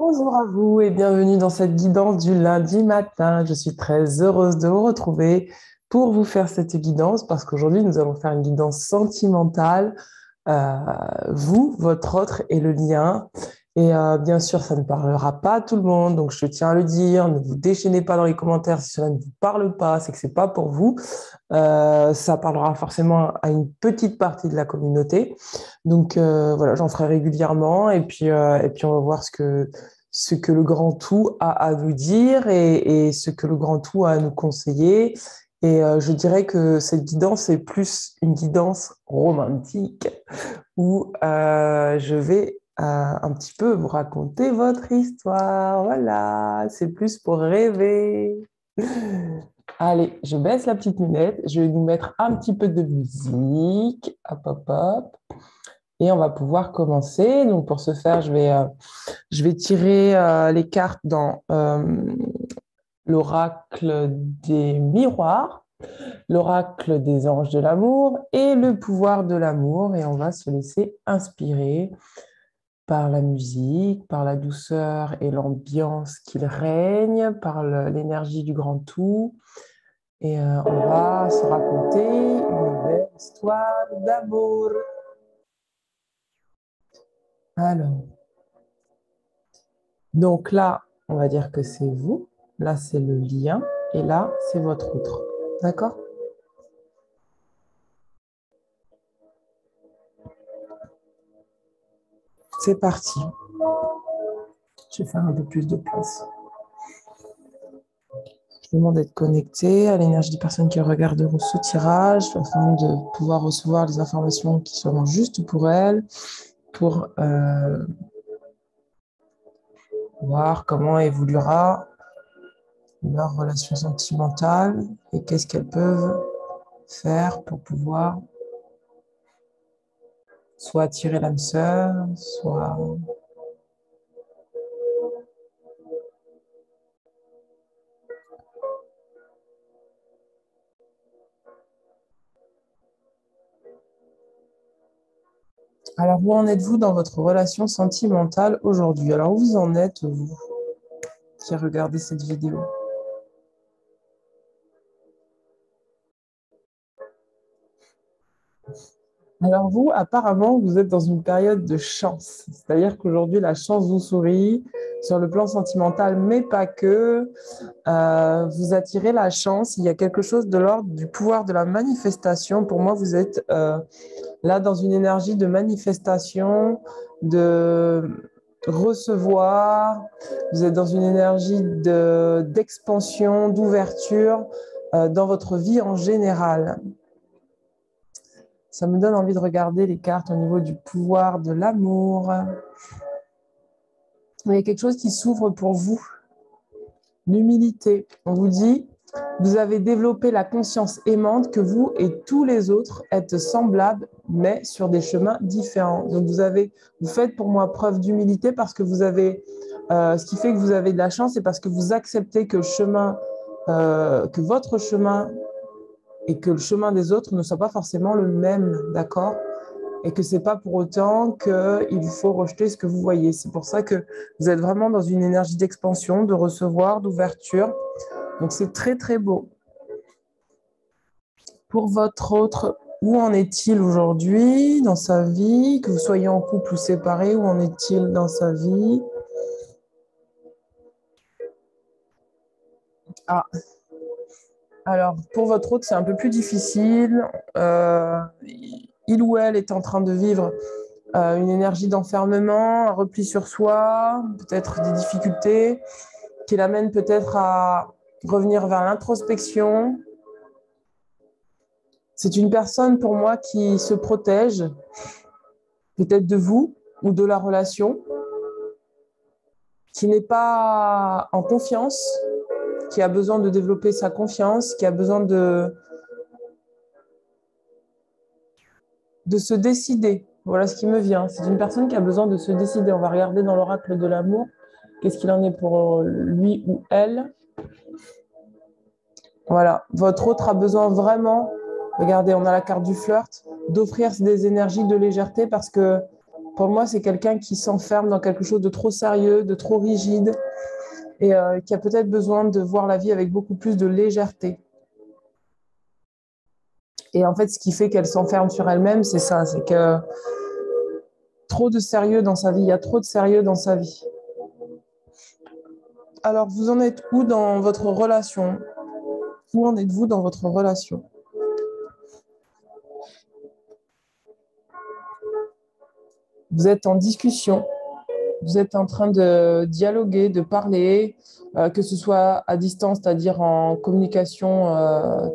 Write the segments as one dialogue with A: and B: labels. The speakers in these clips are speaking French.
A: Bonjour à vous et bienvenue dans cette guidance du lundi matin. Je suis très heureuse de vous retrouver pour vous faire cette guidance parce qu'aujourd'hui nous allons faire une guidance sentimentale, euh, vous, votre autre et le lien. Et bien sûr, ça ne parlera pas à tout le monde, donc je tiens à le dire, ne vous déchaînez pas dans les commentaires si cela ne vous parle pas, c'est que c'est pas pour vous. Ça parlera forcément à une petite partie de la communauté. Donc voilà, j'en ferai régulièrement et puis on va voir ce que le grand tout a à nous dire et ce que le grand tout a à nous conseiller. Et je dirais que cette guidance est plus une guidance romantique où je vais un petit peu vous raconter votre histoire. Voilà, c'est plus pour rêver. Allez, je baisse la petite lunette. Je vais nous mettre un petit peu de musique. Hop, hop, hop. Et on va pouvoir commencer. Donc, pour ce faire, je vais tirer les cartes dans l'oracle des miroirs, l'oracle des anges de l'amour et le pouvoir de l'amour. Et on va se laisser inspirer par la musique, par la douceur et l'ambiance qu'il règne, par l'énergie du grand tout. Et on va se raconter une belle histoire d'amour. Alors, donc là, on va dire que c'est vous, là, c'est le lien, et là, c'est votre autre. D'accord? C'est parti. Je vais faire un peu plus de place. Je vous demande d'être connecté à l'énergie des personnes qui regarderont ce tirage afin de pouvoir recevoir les informations qui seront justes pour elles, pour voir comment évoluera leur relation sentimentale et qu'est-ce qu'elles peuvent faire pour pouvoir soit attirer l'âme sœur, soit... Alors, où en êtes-vous dans votre relation sentimentale aujourd'hui? Alors, où vous en êtes, vous qui regardez cette vidéo? Alors, vous, apparemment, vous êtes dans une période de chance. C'est-à-dire qu'aujourd'hui, la chance vous sourit sur le plan sentimental, mais pas que. Vous attirez la chance. Il y a quelque chose de l'ordre du pouvoir de la manifestation. Pour moi, vous êtes là dans une énergie de manifestation, de recevoir. Vous êtes dans une énergie d'expansion, d'ouverture dans votre vie en général. Ça me donne envie de regarder les cartes au niveau du pouvoir de l'amour. Il y a quelque chose qui s'ouvre pour vous. L'humilité. On vous dit, vous avez développé la conscience aimante que vous et tous les autres êtes semblables, mais sur des chemins différents. Donc vous faites pour moi preuve d'humilité parce que vous avez, ce qui fait que vous avez de la chance, c'est parce que vous acceptez que que votre chemin et que le chemin des autres ne soit pas forcément le même, d'accord? Et que c'est pas pour autant qu'il faut rejeter ce que vous voyez. C'est pour ça que vous êtes vraiment dans une énergie d'expansion, de recevoir, d'ouverture. Donc c'est très très beau. Pour votre autre, où en est-il aujourd'hui dans sa vie? Que vous soyez en couple ou séparé, où en est-il dans sa vie? Ah, alors pour votre autre, c'est un peu plus difficile. Il ou elle est en train de vivre une énergie d'enfermement, un repli sur soi, peut-être des difficultés qui l'amènent peut-être à revenir vers l'introspection. C'est une personne pour moi qui se protège, peut-être de vous ou de la relation, qui n'est pas en confiance, qui a besoin de développer sa confiance, qui a besoin de se décider. Voilà ce qui me vient. C'est une personne qui a besoin de se décider. On va regarder dans l'oracle de l'amour qu'est-ce qu'il en est pour lui ou elle. Voilà. Votre autre a besoin vraiment, regardez, on a la carte du flirt, d'offrir des énergies de légèreté parce que Pour moi, c'est quelqu'un qui s'enferme dans quelque chose de trop sérieux, de trop rigide et qui a peut-être besoin de voir la vie avec beaucoup plus de légèreté. Et en fait, ce qui fait qu'elle s'enferme sur elle-même, c'est ça, c'est que trop de sérieux dans sa vie, il y a trop de sérieux dans sa vie. Alors, vous en êtes où dans votre relation? Où en êtes-vous dans votre relation? Vous êtes en discussion, vous êtes en train de dialoguer, de parler, que ce soit à distance, c'est-à-dire en communication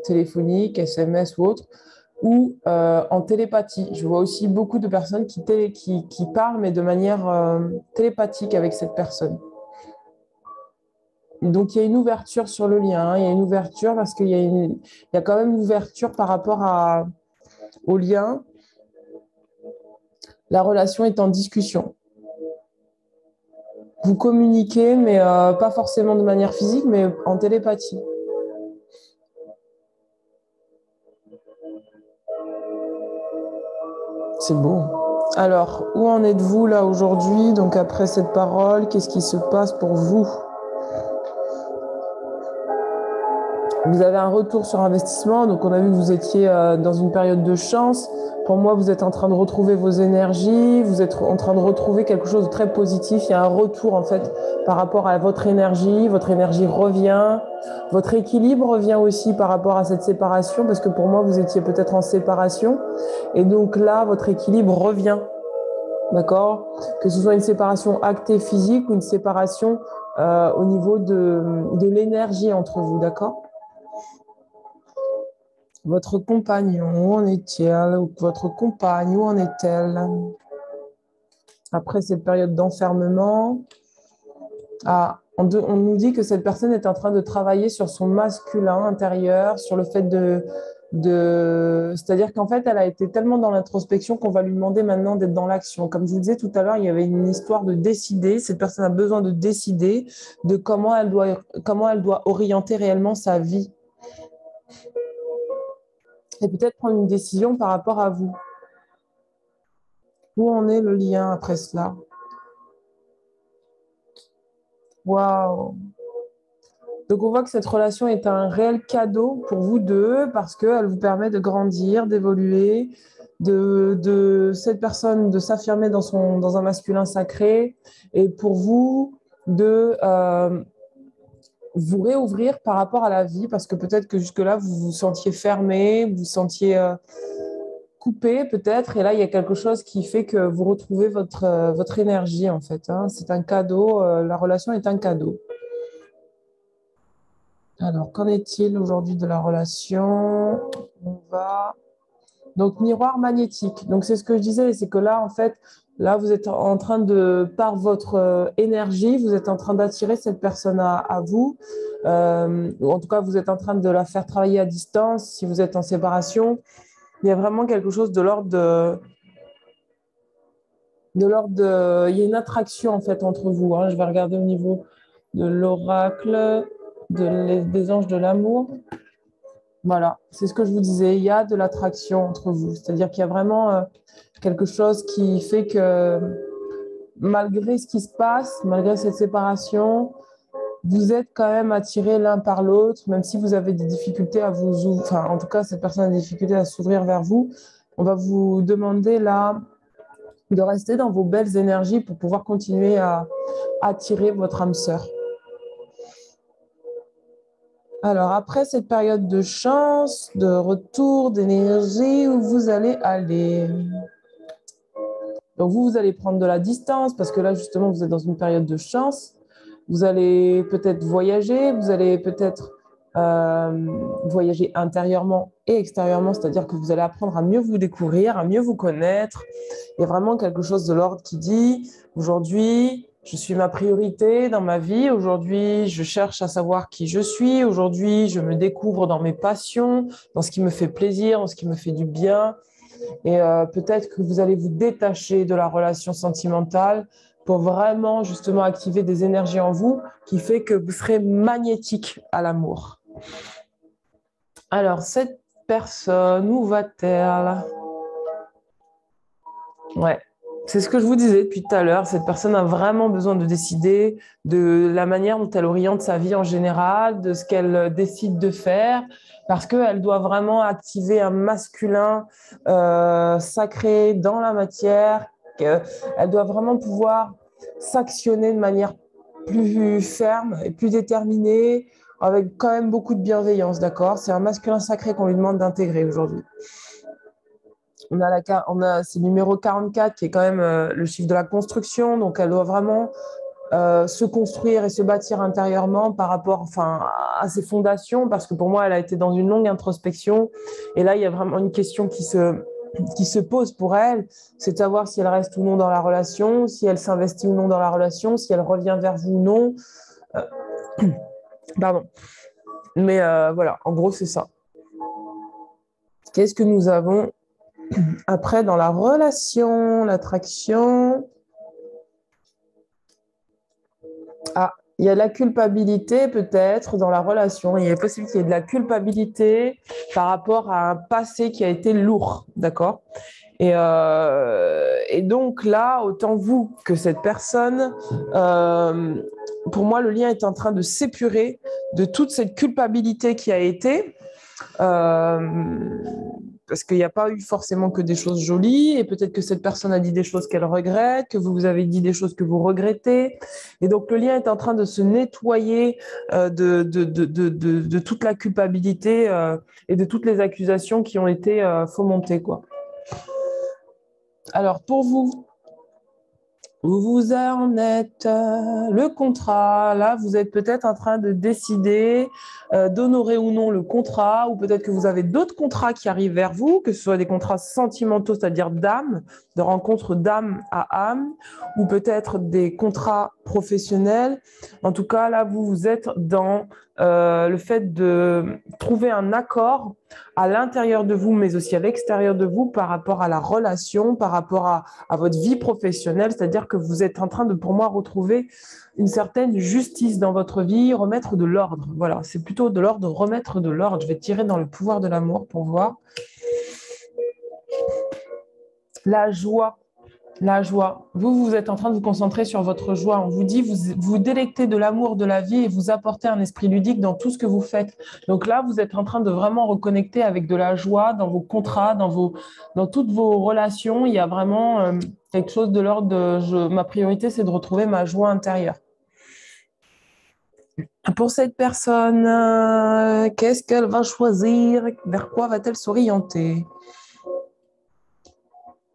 A: téléphonique, SMS ou autre, ou en télépathie. Je vois aussi beaucoup de personnes qui parlent, mais de manière télépathique avec cette personne. Donc, il y a une ouverture sur le lien, il y a une ouverture parce il y a quand même une ouverture par rapport au lien. La relation est en discussion. Vous communiquez, mais pas forcément de manière physique, mais en télépathie. C'est beau. Alors, où en êtes-vous là aujourd'hui? Donc, après cette parole, qu'est-ce qui se passe pour vous? Vous avez un retour sur investissement. Donc, on a vu que vous étiez dans une période de chance. Pour moi, vous êtes en train de retrouver vos énergies. Vous êtes en train de retrouver quelque chose de très positif. Il y a un retour, en fait, par rapport à votre énergie. Votre énergie revient. Votre équilibre revient aussi par rapport à cette séparation. Parce que pour moi, vous étiez peut-être en séparation. Et donc là, votre équilibre revient. D'accord? Que ce soit une séparation actée physique ou une séparation au niveau de l'énergie entre vous. D'accord? Votre compagnon, où en est-il? Ou votre compagne, où en est-elle? Après cette période d'enfermement, on nous dit que cette personne est en train de travailler sur son masculin intérieur, sur le fait c'est-à-dire qu'en fait, elle a été tellement dans l'introspection qu'on va lui demander maintenant d'être dans l'action. Comme je vous disais tout à l'heure, il y avait une histoire de décider. Cette personne a besoin de décider de comment elle doit orienter réellement sa vie. Et peut-être prendre une décision par rapport à vous. Où en est le lien après cela? Waouh! Donc, on voit que cette relation est un réel cadeau pour vous deux parce qu'elle vous permet de grandir, d'évoluer, de cette personne de s'affirmer dans un masculin sacré et pour vous de vous réouvrir par rapport à la vie parce que peut-être que jusque-là, vous vous sentiez fermé, vous vous sentiez coupé peut-être et là, il y a quelque chose qui fait que vous retrouvez votre énergie en fait. Hein. C'est un cadeau, la relation est un cadeau. Alors, qu'en est-il aujourd'hui de la relation? On va... Donc, miroir magnétique. Donc, c'est ce que je disais, c'est que là, en fait, là, vous êtes en train de, par votre énergie, vous êtes en train d'attirer cette personne à vous. Ou en tout cas, vous êtes en train de la faire travailler à distance. Si vous êtes en séparation, il y a vraiment quelque chose de l'ordre il y a une attraction, en fait, entre vous. Hein. Je vais regarder au niveau de l'oracle des anges de l'amour. Voilà, c'est ce que je vous disais, il y a de l'attraction entre vous, c'est-à-dire qu'il y a vraiment quelque chose qui fait que malgré ce qui se passe, malgré cette séparation, vous êtes quand même attirés l'un par l'autre, même si vous avez des difficultés à vous ouvrir, enfin en tout cas cette personne a des difficultés à s'ouvrir vers vous, on va vous demander là de rester dans vos belles énergies pour pouvoir continuer à attirer votre âme sœur. Alors, après cette période de chance, de retour, d'énergie, où vous allez aller? Donc, vous allez prendre de la distance parce que là, justement, vous êtes dans une période de chance. Vous allez peut-être voyager, vous allez peut-être voyager intérieurement et extérieurement, c'est-à-dire que vous allez apprendre à mieux vous découvrir, à mieux vous connaître. Il y a vraiment quelque chose de l'ordre qui dit, aujourd'hui, je suis ma priorité dans ma vie. Aujourd'hui, je cherche à savoir qui je suis. Aujourd'hui, je me découvre dans mes passions, dans ce qui me fait plaisir, dans ce qui me fait du bien. Et peut-être que vous allez vous détacher de la relation sentimentale pour vraiment justement activer des énergies en vous qui fait que vous serez magnétique à l'amour. Alors, cette personne, où va-t-elle? Ouais. C'est ce que je vous disais depuis tout à l'heure. Cette personne a vraiment besoin de décider de la manière dont elle oriente sa vie en général, de ce qu'elle décide de faire, parce qu'elle doit vraiment activer un masculin sacré dans la matière. Elle doit vraiment pouvoir s'actionner de manière plus ferme et plus déterminée, avec quand même beaucoup de bienveillance, d'accord? C'est un masculin sacré qu'on lui demande d'intégrer aujourd'hui. C'est le numéro 44 qui est quand même le chiffre de la construction. Donc, elle doit vraiment se construire et se bâtir intérieurement par rapport à ses fondations, parce que pour moi, elle a été dans une longue introspection. Et là, il y a vraiment une question qui se pose pour elle, c'est de savoir si elle reste ou non dans la relation, si elle s'investit ou non dans la relation, si elle revient vers vous ou non. Euh, pardon. Mais voilà, en gros, c'est ça. Qu'est-ce que nous avons après dans la relation, l'attraction? Ah, il y a de la culpabilité peut-être dans la relation. Il est possible qu'il y ait de la culpabilité par rapport à un passé qui a été lourd, d'accord? Et donc là, autant vous que cette personne, pour moi, le lien est en train de s'épurer de toute cette culpabilité qui a été. Euh, Parce qu'il n'y a pas eu forcément que des choses jolies, et peut-être que cette personne a dit des choses qu'elle regrette, que vous avez dit des choses que vous regrettez. Et donc, le lien est en train de se nettoyer de toute la culpabilité et de toutes les accusations qui ont été fomentées, quoi. Alors, pour vous, où vous en êtes, le contrat, là, vous êtes peut-être en train de décider d'honorer ou non le contrat, ou peut-être que vous avez d'autres contrats qui arrivent vers vous, que ce soit des contrats sentimentaux, c'est-à-dire d'âme, de rencontre d'âme à âme, ou peut-être des contrats professionnels. En tout cas, là, vous êtes dans le fait de trouver un accord à l'intérieur de vous, mais aussi à l'extérieur de vous par rapport à la relation, par rapport à votre vie professionnelle, c'est-à-dire que vous êtes en train de, pour moi, retrouver une certaine justice dans votre vie, remettre de l'ordre. Voilà, c'est plutôt de l'ordre, remettre de l'ordre. Je vais tirer dans le pouvoir de l'amour pour voir. La joie. La joie. Vous êtes en train de vous concentrer sur votre joie. On vous dit, vous délectez de l'amour de la vie et vous apportez un esprit ludique dans tout ce que vous faites. Donc là, vous êtes en train de vraiment reconnecter avec de la joie dans vos contrats, dans toutes vos relations. Il y a vraiment quelque chose de l'ordre de ma priorité, c'est de retrouver ma joie intérieure. Pour cette personne, qu'est-ce qu'elle va choisir? Vers quoi va-t-elle s'orienter?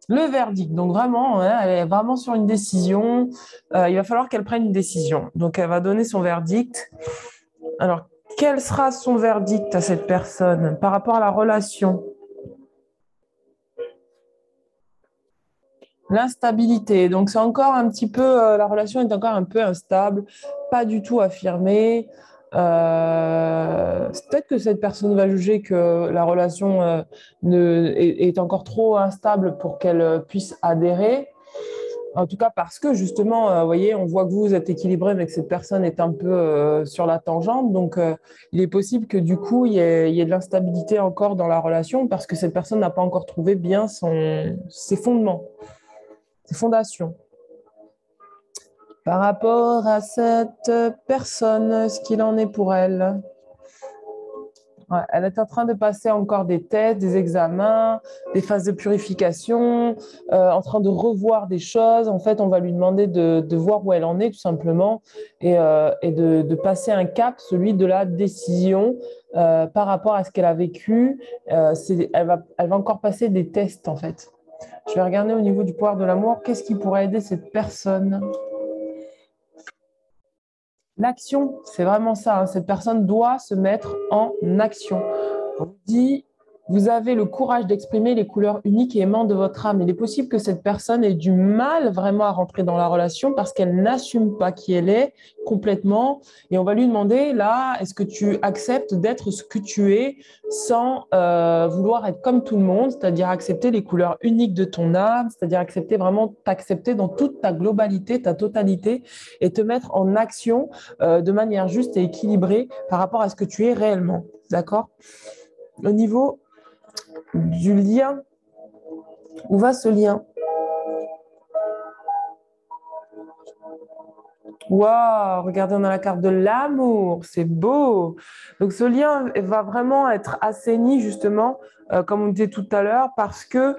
A: Le verdict. Donc vraiment, hein, elle est vraiment sur une décision. Il va falloir qu'elle prenne une décision. Donc elle va donner son verdict. Alors, quel sera son verdict à cette personne par rapport à la relation? L'instabilité. Donc c'est encore un petit peu, la relation est encore un peu instable, pas du tout affirmée. C'est peut-être que cette personne va juger que la relation est encore trop instable pour qu'elle puisse adhérer. En tout cas, parce que justement, vous voyez, on voit que vous êtes équilibré, mais que cette personne est un peu sur la tangente. Donc, il est possible que du coup, il y ait de l'instabilité encore dans la relation parce que cette personne n'a pas encore trouvé bien ses fondements, ses fondations. Par rapport à cette personne, ce qu'il en est pour elle. Ouais, elle est en train de passer encore des tests, des examens, des phases de purification, en train de revoir des choses. En fait, on va lui demander de voir où elle en est, tout simplement, et de passer un cap, celui de la décision par rapport à ce qu'elle a vécu. Elle va encore passer des tests, en fait. Je vais regarder au niveau du pouvoir de l'amour, qu'est-ce qui pourrait aider cette personne? L'action, c'est vraiment ça, hein. Cette personne doit se mettre en action. On vous dit, vous avez le courage d'exprimer les couleurs uniques et aimantes de votre âme. Il est possible que cette personne ait du mal vraiment à rentrer dans la relation parce qu'elle n'assume pas qui elle est complètement. Et on va lui demander, là, est-ce que tu acceptes d'être ce que tu es sans vouloir être comme tout le monde, c'est-à-dire accepter les couleurs uniques de ton âme, c'est-à-dire accepter vraiment t'accepter dans toute ta globalité, ta totalité, et te mettre en action de manière juste et équilibrée par rapport à ce que tu es réellement. D'accord? Au niveau du lien, où va ce lien? Waouh, regardez, on a la carte de l'amour, c'est beau. Donc ce lien va vraiment être assaini justement, comme on disait tout à l'heure, parce que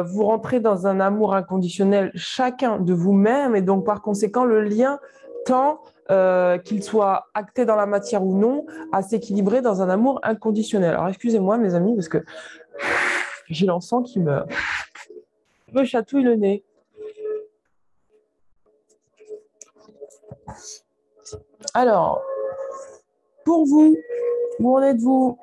A: vous rentrez dans un amour inconditionnel chacun de vous-même et donc par conséquent le lien tend, qu'il soit acté dans la matière ou non, à s'équilibrer dans un amour inconditionnel. Alors excusez-moi mes amis parce que j'ai l'encens qui me chatouille le nez. Alors, pour vous, où en êtes-vous?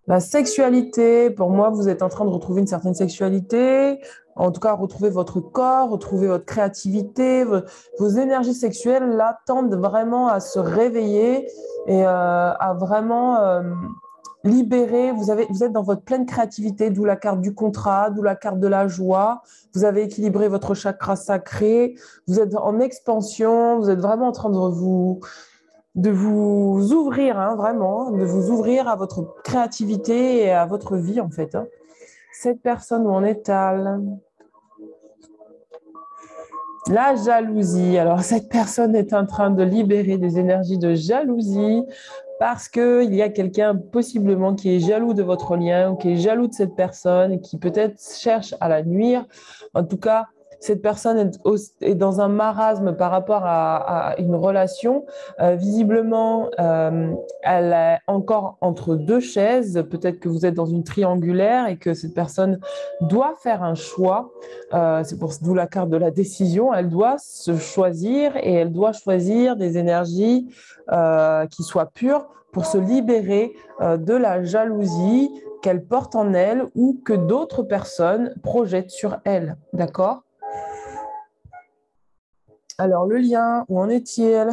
A: La sexualité, pour moi, vous êtes en train de retrouver une certaine sexualité, en tout cas, retrouver votre corps, retrouver votre créativité, vos énergies sexuelles, là, tendent vraiment à se réveiller et à vraiment libérer. Vous êtes dans votre pleine créativité, d'où la carte du contrat, d'où la carte de la joie. Vous avez équilibré votre chakra sacré, vous êtes en expansion, vous êtes vraiment en train de vous ouvrir, hein, vraiment, de vous ouvrir à votre créativité et à votre vie, en fait. Hein. Cette personne où on étale. La jalousie. Alors, cette personne est en train de libérer des énergies de jalousie parce qu'il y a quelqu'un possiblement qui est jaloux de votre lien ou qui est jaloux de cette personne et qui peut-être cherche à la nuire. En tout cas, cette personne est dans un marasme par rapport à une relation. Visiblement, elle est encore entre deux chaises. Peut-être que vous êtes dans une triangulaire et que cette personne doit faire un choix. C'est pour d'où la carte de la décision. Elle doit se choisir et elle doit choisir des énergies qui soient pures pour se libérer de la jalousie qu'elle porte en elle ou que d'autres personnes projettent sur elle. D'accord? Alors, le lien, où en est-il?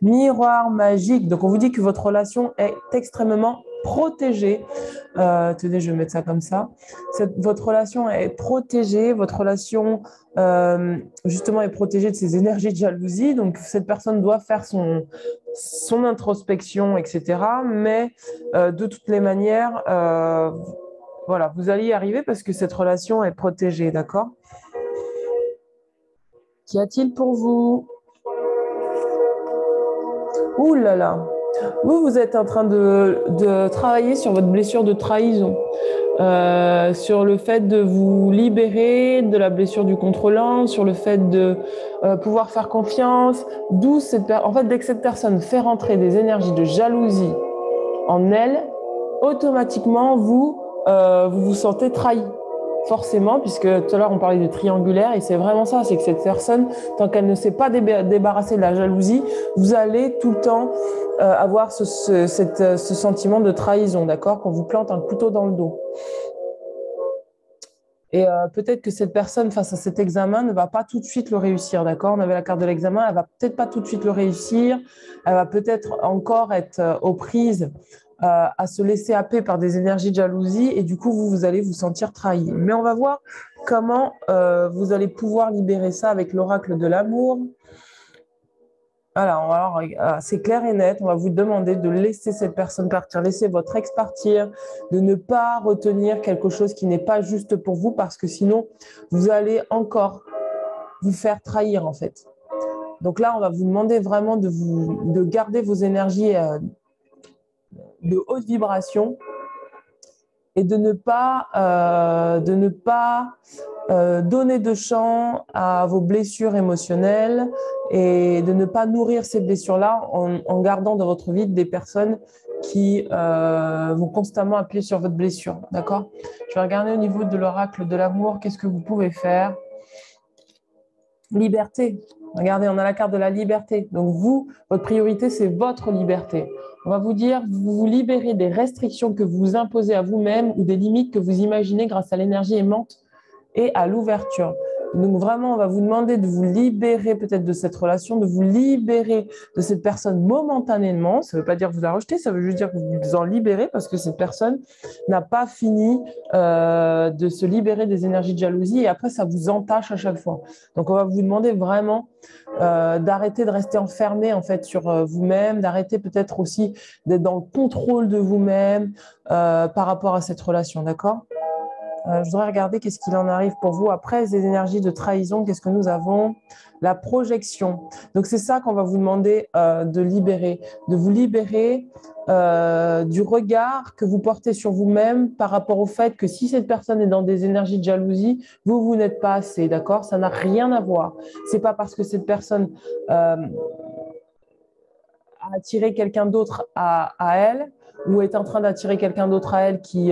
A: Miroir magique. Donc, on vous dit que votre relation est extrêmement protégée. Tenez, je vais mettre ça comme ça. Votre relation est protégée. Votre relation, justement, est protégée de ces énergies de jalousie. Donc, cette personne doit faire son introspection, etc. Mais de toutes les manières, voilà, vous allez y arriver parce que cette relation est protégée, d'accord? Qu'y a-t-il pour vous? Ouh là là. Vous êtes en train de travailler sur votre blessure de trahison, sur le fait de vous libérer de la blessure du contrôlant, sur le fait de pouvoir faire confiance. En fait, dès que cette personne fait rentrer des énergies de jalousie en elle, automatiquement, vous vous sentez trahi. Forcément, puisque tout à l'heure on parlait de triangulaire et c'est vraiment ça, c'est que cette personne, tant qu'elle ne s'est pas débarrassée de la jalousie, vous allez tout le temps avoir ce sentiment de trahison, d'accord, qu'on vous plante un couteau dans le dos. Et peut-être que cette personne, face à cet examen, ne va pas tout de suite le réussir, d'accord? On avait la carte de l'examen, elle va peut-être pas tout de suite le réussir, elle va peut-être encore être aux prises à se laisser happer par des énergies de jalousie et du coup, vous allez vous sentir trahi. Mais on va voir comment vous allez pouvoir libérer ça avec l'oracle de l'amour. Alors, c'est clair et net, on va vous demander de laisser cette personne partir, laisser votre ex partir, de ne pas retenir quelque chose qui n'est pas juste pour vous parce que sinon, vous allez encore vous faire trahir en fait. Donc là, on va vous demander vraiment de garder vos énergies de haute vibration et de ne pas donner de champ à vos blessures émotionnelles et de ne pas nourrir ces blessures-là en gardant dans votre vie des personnes qui vont constamment appuyer sur votre blessure. D'accord? Je vais regarder au niveau de l'oracle de l'amour, qu'est-ce que vous pouvez faire? Liberté. Regardez, on a la carte de la liberté. Donc vous, votre priorité, c'est votre liberté. On va vous dire, vous vous libérez des restrictions que vous imposez à vous-même ou des limites que vous imaginez grâce à l'énergie aimante et à l'ouverture. Donc vraiment, on va vous demander de vous libérer peut-être de cette relation, de vous libérer de cette personne momentanément. Ça ne veut pas dire que vous la rejetez, ça veut juste dire que vous vous en libérez parce que cette personne n'a pas fini de se libérer des énergies de jalousie et après, ça vous entache à chaque fois. Donc, on va vous demander vraiment d'arrêter de rester enfermé en fait sur vous-même, d'arrêter peut-être aussi d'être dans le contrôle de vous-même par rapport à cette relation, d'accord ? Je voudrais regarder qu'est-ce qu'il en arrive pour vous. Après les énergies de trahison, qu'est-ce que nous avons? La projection. Donc, c'est ça qu'on va vous demander de libérer, de vous libérer du regard que vous portez sur vous-même par rapport au fait que si cette personne est dans des énergies de jalousie, vous n'êtes pas assez, d'accord? Ça n'a rien à voir. C'est pas parce que cette personne a attiré quelqu'un d'autre à elle ou est en train d'attirer quelqu'un d'autre à elle qui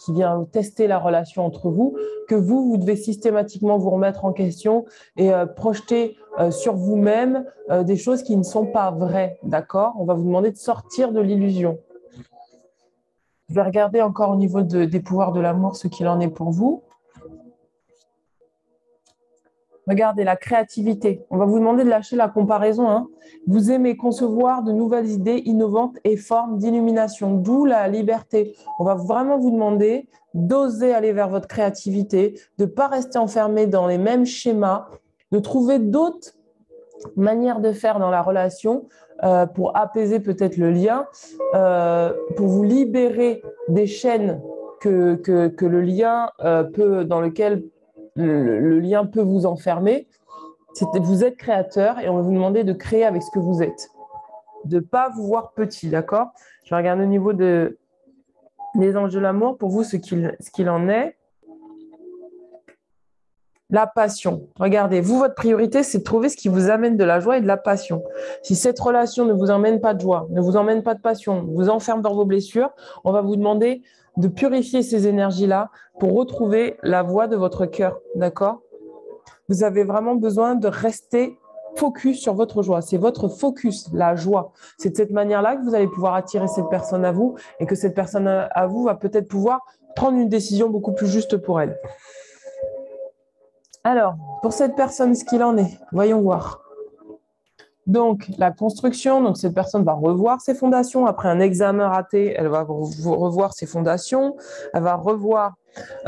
A: vient tester la relation entre vous, que vous devez systématiquement vous remettre en question et projeter sur vous-même des choses qui ne sont pas vraies, d'accord? On va vous demander de sortir de l'illusion. Je vais regarder encore au niveau des pouvoirs de l'amour ce qu'il en est pour vous. Regardez la créativité. On va vous demander de lâcher la comparaison, hein. Vous aimez concevoir de nouvelles idées innovantes et formes d'illumination, d'où la liberté. On va vraiment vous demander d'oser aller vers votre créativité, de ne pas rester enfermé dans les mêmes schémas, de trouver d'autres manières de faire dans la relation pour apaiser peut-être le lien, pour vous libérer des chaînes que le lien dans lequel le lien peut vous enfermer. Vous êtes créateur et on va vous demander de créer avec ce que vous êtes. De ne pas vous voir petit, d'accord? Je regarde au niveau des anges de l'amour, pour vous, ce qu'il en est. La passion. Regardez, vous, votre priorité, c'est de trouver ce qui vous amène de la joie et de la passion. Si cette relation ne vous emmène pas de joie, ne vous emmène pas de passion, vous enferme dans vos blessures, on va vous demander de purifier ces énergies-là pour retrouver la voie de votre cœur, d'accord? Vous avez vraiment besoin de rester focus sur votre joie. C'est votre focus, la joie. C'est de cette manière-là que vous allez pouvoir attirer cette personne à vous et que cette personne à vous va peut-être pouvoir prendre une décision beaucoup plus juste pour elle. Alors, pour cette personne, ce qu'il en est, voyons voir. Donc, la construction, donc cette personne va revoir ses fondations. Après un examen raté, elle va revoir ses fondations, elle va revoir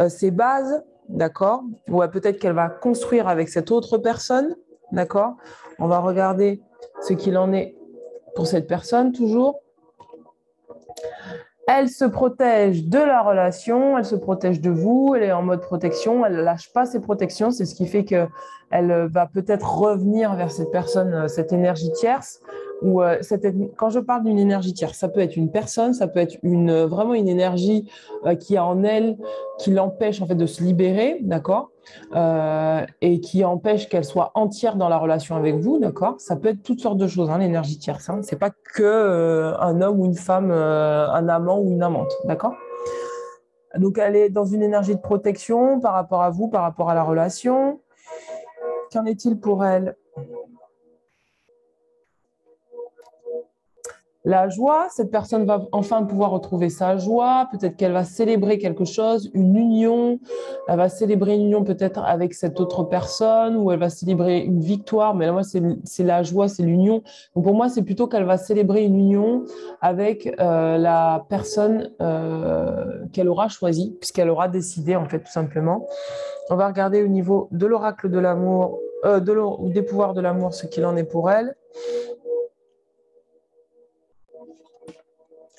A: ses bases, d'accord? Ou peut-être qu'elle va construire avec cette autre personne, d'accord? On va regarder ce qu'il en est pour cette personne, toujours. Elle se protège de la relation, elle se protège de vous, elle est en mode protection, elle ne lâche pas ses protections, c'est ce qui fait qu'elle va peut-être revenir vers cette personne, cette énergie tierce. Quand je parle d'une énergie tierce, ça peut être une personne, ça peut être vraiment une énergie qui est en elle, qui l'empêche en fait de se libérer, d'accord, et qui empêche qu'elle soit entière dans la relation avec vous, d'accord. Ça peut être toutes sortes de choses, hein, l'énergie tierce. Hein. C'est pas que un homme ou une femme, un amant ou une amante, d'accord. Donc elle est dans une énergie de protection par rapport à vous, par rapport à la relation. Qu'en est-il pour elle? La joie, cette personne va enfin pouvoir retrouver sa joie, peut-être qu'elle va célébrer quelque chose, une union, elle va célébrer une union peut-être avec cette autre personne, ou elle va célébrer une victoire, mais là, moi, c'est la joie, c'est l'union. Donc pour moi, c'est plutôt qu'elle va célébrer une union avec la personne qu'elle aura choisie, puisqu'elle aura décidé, en fait, tout simplement. On va regarder au niveau de l'oracle de l'amour, des pouvoirs de l'amour, ce qu'il en est pour elle.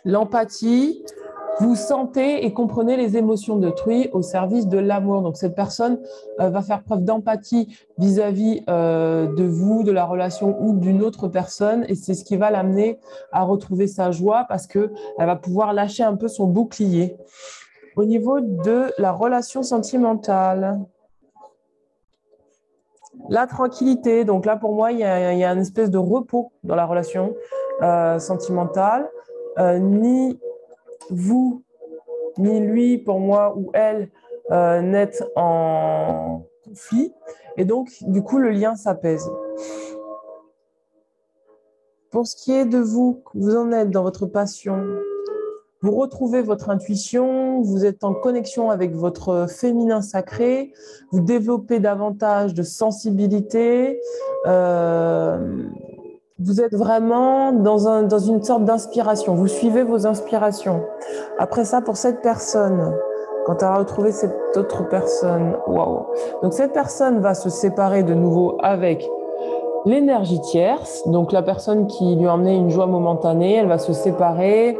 A: L'empathie, vous sentez et comprenez les émotions d'autrui au service de l'amour. Donc, cette personne va faire preuve d'empathie vis-à-vis de vous, de la relation ou d'une autre personne. Et c'est ce qui va l'amener à retrouver sa joie parce qu'elle va pouvoir lâcher un peu son bouclier. Au niveau de la relation sentimentale, la tranquillité. Donc là, pour moi, il y a une espèce de repos dans la relation sentimentale. Ni vous, ni lui, pour moi, ou elle, n'êtes en conflit. Et donc, du coup, le lien s'apaise. Pour ce qui est de vous, vous en êtes dans votre passion, vous retrouvez votre intuition, vous êtes en connexion avec votre féminin sacré, vous développez davantage de sensibilité, vous êtes vraiment dans une sorte d'inspiration, vous suivez vos inspirations. Après ça, pour cette personne, quand elle a retrouvé cette autre personne, waouh. Donc cette personne va se séparer de nouveau avec l'énergie tierce, donc la personne qui lui a emmené une joie momentanée, elle va se séparer.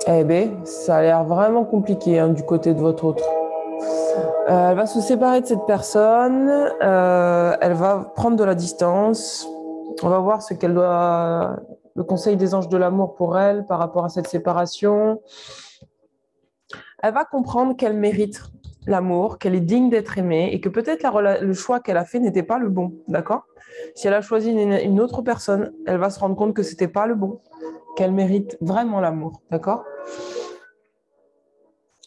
A: Eh bien, ça a l'air vraiment compliqué hein, du côté de votre autre. Elle va se séparer de cette personne, elle va prendre de la distance. On va voir ce qu'elle doit, le conseil des anges de l'amour pour elle par rapport à cette séparation. Elle va comprendre qu'elle mérite l'amour, qu'elle est digne d'être aimée et que peut-être le choix qu'elle a fait n'était pas le bon, d'accord? Si elle a choisi une autre personne, elle va se rendre compte que c'était pas le bon, qu'elle mérite vraiment l'amour, d'accord?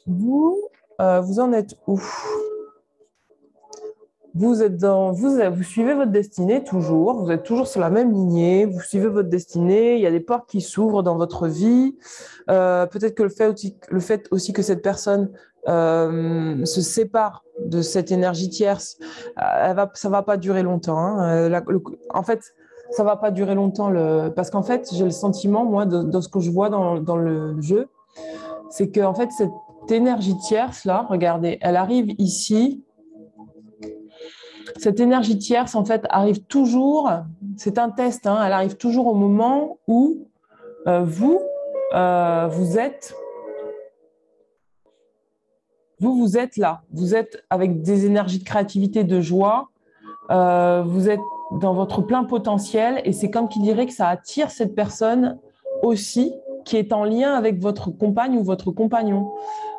A: Vous, vous en êtes où? Vous suivez votre destinée toujours, vous êtes toujours sur la même lignée, vous suivez votre destinée, il y a des portes qui s'ouvrent dans votre vie. Peut-être que le fait aussi que cette personne se sépare de cette énergie tierce, ça va pas durer longtemps. Hein. En fait, ça va pas durer longtemps parce qu'en fait, j'ai le sentiment, moi, de ce que je vois dans le jeu, c'est que en fait, cette énergie tierce là, regardez, elle arrive ici. Cette énergie tierce, en fait, arrive toujours, c'est un test, hein, elle arrive toujours au moment où vous, vous êtes là, vous êtes avec des énergies de créativité, de joie, vous êtes dans votre plein potentiel et c'est comme qui dirait que ça attire cette personne aussi qui est en lien avec votre compagne ou votre compagnon.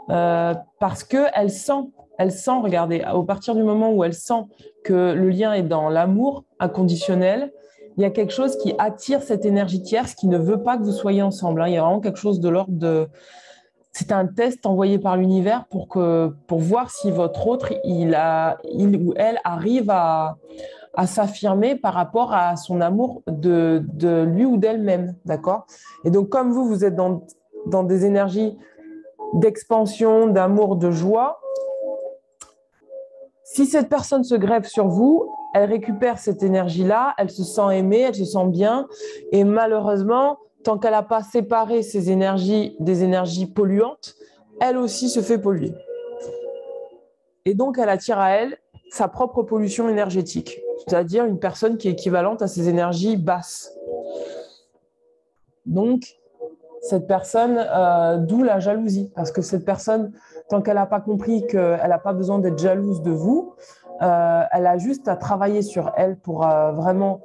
A: Parce qu'elle sent, regardez, à partir du moment où elle sent que le lien est dans l'amour inconditionnel, il y a quelque chose qui attire cette énergie tierce qui ne veut pas que vous soyez ensemble. Hein. Il y a vraiment quelque chose de l'ordre de... C'est un test envoyé par l'univers pour voir si votre autre, il ou elle arrive à s'affirmer par rapport à son amour de lui ou d'elle-même. D'accord? Et donc, comme vous êtes dans des énergies d'expansion, d'amour, de joie. Si cette personne se greffe sur vous, elle récupère cette énergie-là, elle se sent aimée, elle se sent bien. Et malheureusement, tant qu'elle n'a pas séparé ces énergies des énergies polluantes, elle aussi se fait polluer. Et donc, elle attire à elle sa propre pollution énergétique, c'est-à-dire une personne qui est équivalente à ces énergies basses. Donc, cette personne, d'où la jalousie. Parce que cette personne, tant qu'elle n'a pas compris qu'elle n'a pas besoin d'être jalouse de vous, elle a juste à travailler sur elle pour vraiment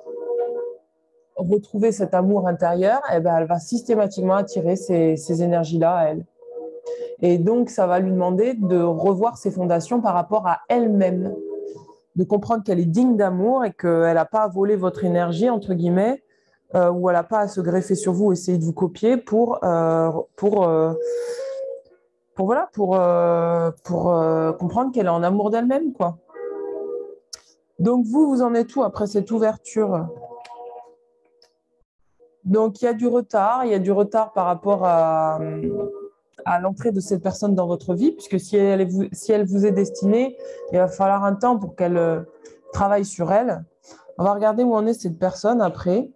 A: retrouver cet amour intérieur, et ben, elle va systématiquement attirer ces énergies-là à elle. Et donc, ça va lui demander de revoir ses fondations par rapport à elle-même, de comprendre qu'elle est digne d'amour et qu'elle n'a pas à voler votre énergie, entre guillemets, ou elle n'a pas à se greffer sur vous, essayer de vous copier pour comprendre qu'elle est en amour d'elle-même, quoi. Donc vous en êtes où après cette ouverture? Donc il y a du retard par rapport à l'entrée de cette personne dans votre vie, puisque si elle vous est destinée, il va falloir un temps pour qu'elle travaille sur elle. On va regarder où en est cette personne après.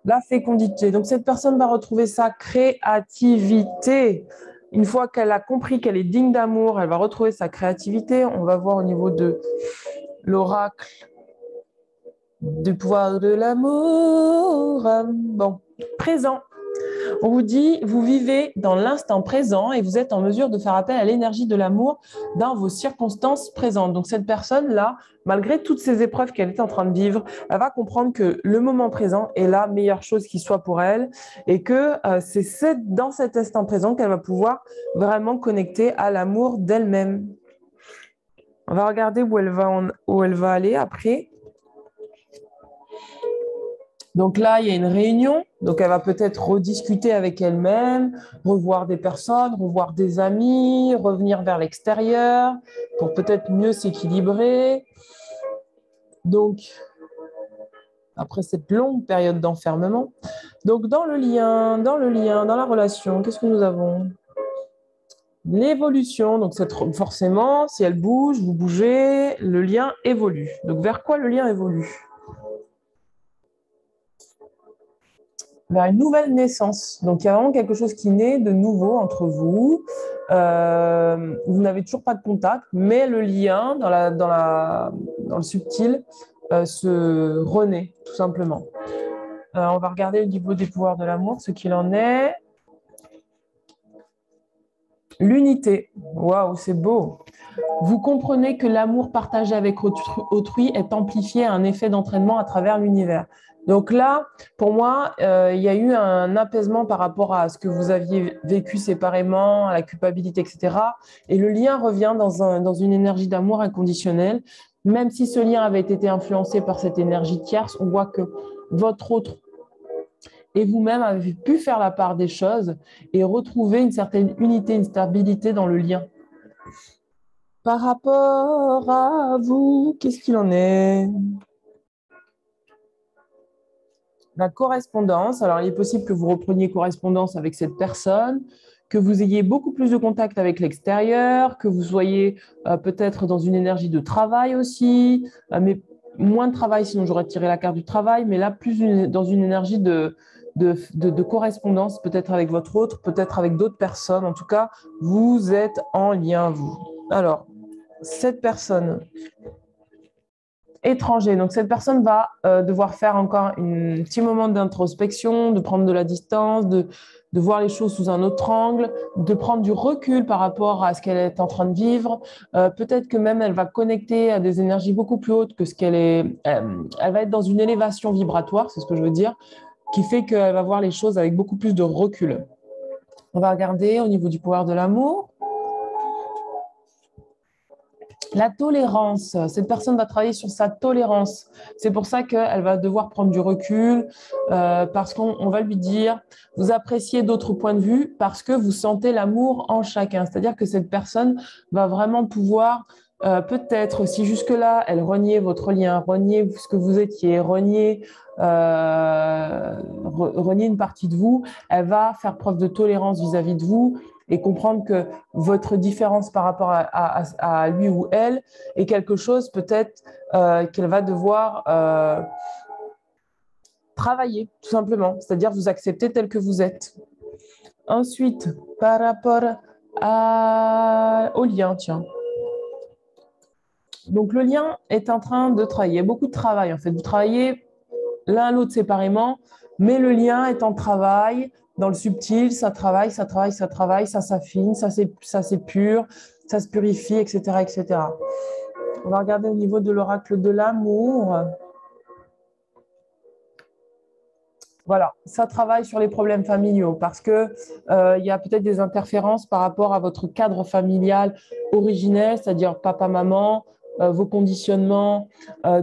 A: La fécondité. Donc, cette personne va retrouver sa créativité. Une fois qu'elle a compris qu'elle est digne d'amour, elle va retrouver sa créativité. On va voir au niveau de l'oracle du pouvoir de l'amour. Bon, présent. On vous dit, vous vivez dans l'instant présent et vous êtes en mesure de faire appel à l'énergie de l'amour dans vos circonstances présentes. Donc cette personne-là, malgré toutes ces épreuves qu'elle est en train de vivre, elle va comprendre que le moment présent est la meilleure chose qui soit pour elle et que c'est dans cet instant présent qu'elle va pouvoir vraiment connecter à l'amour d'elle-même. On va regarder où elle va aller après. Donc là, il y a une réunion, donc elle va peut-être rediscuter avec elle-même, revoir des personnes, revoir des amis, revenir vers l'extérieur pour peut-être mieux s'équilibrer. Donc, après cette longue période d'enfermement. Donc, dans dans la relation, qu'est-ce que nous avons? L'évolution, donc forcément, si elle bouge, vous bougez, le lien évolue. Donc, vers quoi le lien évolue? Vers une nouvelle naissance. Donc, il y a vraiment quelque chose qui naît de nouveau entre vous. Vous n'avez toujours pas de contact, mais le lien dans le subtil se renaît, tout simplement. On va regarder au niveau des pouvoirs de l'amour, ce qu'il en est. L'unité. Waouh, c'est beau. Vous comprenez que l'amour partagé avec autrui est amplifié à un effet d'entraînement à travers l'univers. Donc là, pour moi, il y a eu un apaisement par rapport à ce que vous aviez vécu séparément, à la culpabilité, etc. Et le lien revient dans une énergie d'amour inconditionnel. Même si ce lien avait été influencé par cette énergie tierce, on voit que votre autre et vous-même avez pu faire la part des choses et retrouver une certaine unité, une stabilité dans le lien. Par rapport à vous, qu'est-ce qu'il en est? La correspondance. Alors, il est possible que vous repreniez correspondance avec cette personne, que vous ayez beaucoup plus de contact avec l'extérieur, que vous soyez peut-être dans une énergie de travail aussi, mais moins de travail, sinon j'aurais tiré la carte du travail, mais là, dans une énergie de correspondance, peut-être avec votre autre, peut-être avec d'autres personnes. En tout cas, vous êtes en lien, vous. Alors, cette personne étranger. Donc, cette personne va devoir faire encore un petit moment d'introspection, de prendre de la distance, de voir les choses sous un autre angle, de prendre du recul par rapport à ce qu'elle est en train de vivre. Peut-être que même elle va connecter à des énergies beaucoup plus hautes que ce qu'elle est. Elle va être dans une élévation vibratoire, c'est ce que je veux dire, qui fait qu'elle va voir les choses avec beaucoup plus de recul. On va regarder au niveau du pouvoir de l'amour. La tolérance, cette personne va travailler sur sa tolérance. C'est pour ça qu'elle va devoir prendre du recul parce qu'on va lui dire, vous appréciez d'autres points de vue parce que vous sentez l'amour en chacun. C'est-à-dire que cette personne va vraiment pouvoir, peut-être, si jusque-là, elle reniait votre lien, reniait ce que vous étiez, reniait une partie de vous, elle va faire preuve de tolérance vis-à-vis de vous et comprendre que votre différence par rapport à lui ou elle est quelque chose peut-être qu'elle va devoir travailler, tout simplement, c'est-à-dire vous accepter tel que vous êtes. Ensuite, par rapport au lien, tiens. Donc, le lien est en train de travailler. Il y a beaucoup de travail, en fait. Vous travaillez l'un l'autre séparément, mais le lien est en travail, dans le subtil, ça travaille, ça travaille, ça travaille, ça s'affine, ça s'épure, ça se purifie, etc., etc. On va regarder au niveau de l'oracle de l'amour. Voilà, ça travaille sur les problèmes familiaux parce que il y a peut-être des interférences par rapport à votre cadre familial originel, c'est-à-dire papa, maman, vos conditionnements,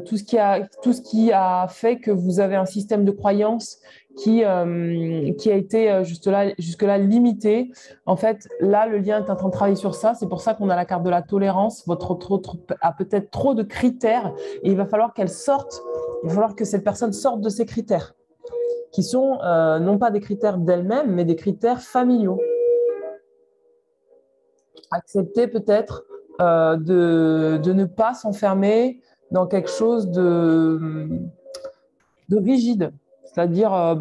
A: tout ce qui a fait que vous avez un système de croyance qui a été jusque-là limité. En fait, là, le lien est en train de travailler sur ça. C'est pour ça qu'on a la carte de la tolérance. Votre autre a peut-être trop de critères et il va falloir qu'elle sorte. Il va falloir que cette personne sorte de ces critères qui sont non pas des critères d'elle-même, mais des critères familiaux. Accepter peut-être de ne pas s'enfermer dans quelque chose de rigide. C'est-à-dire,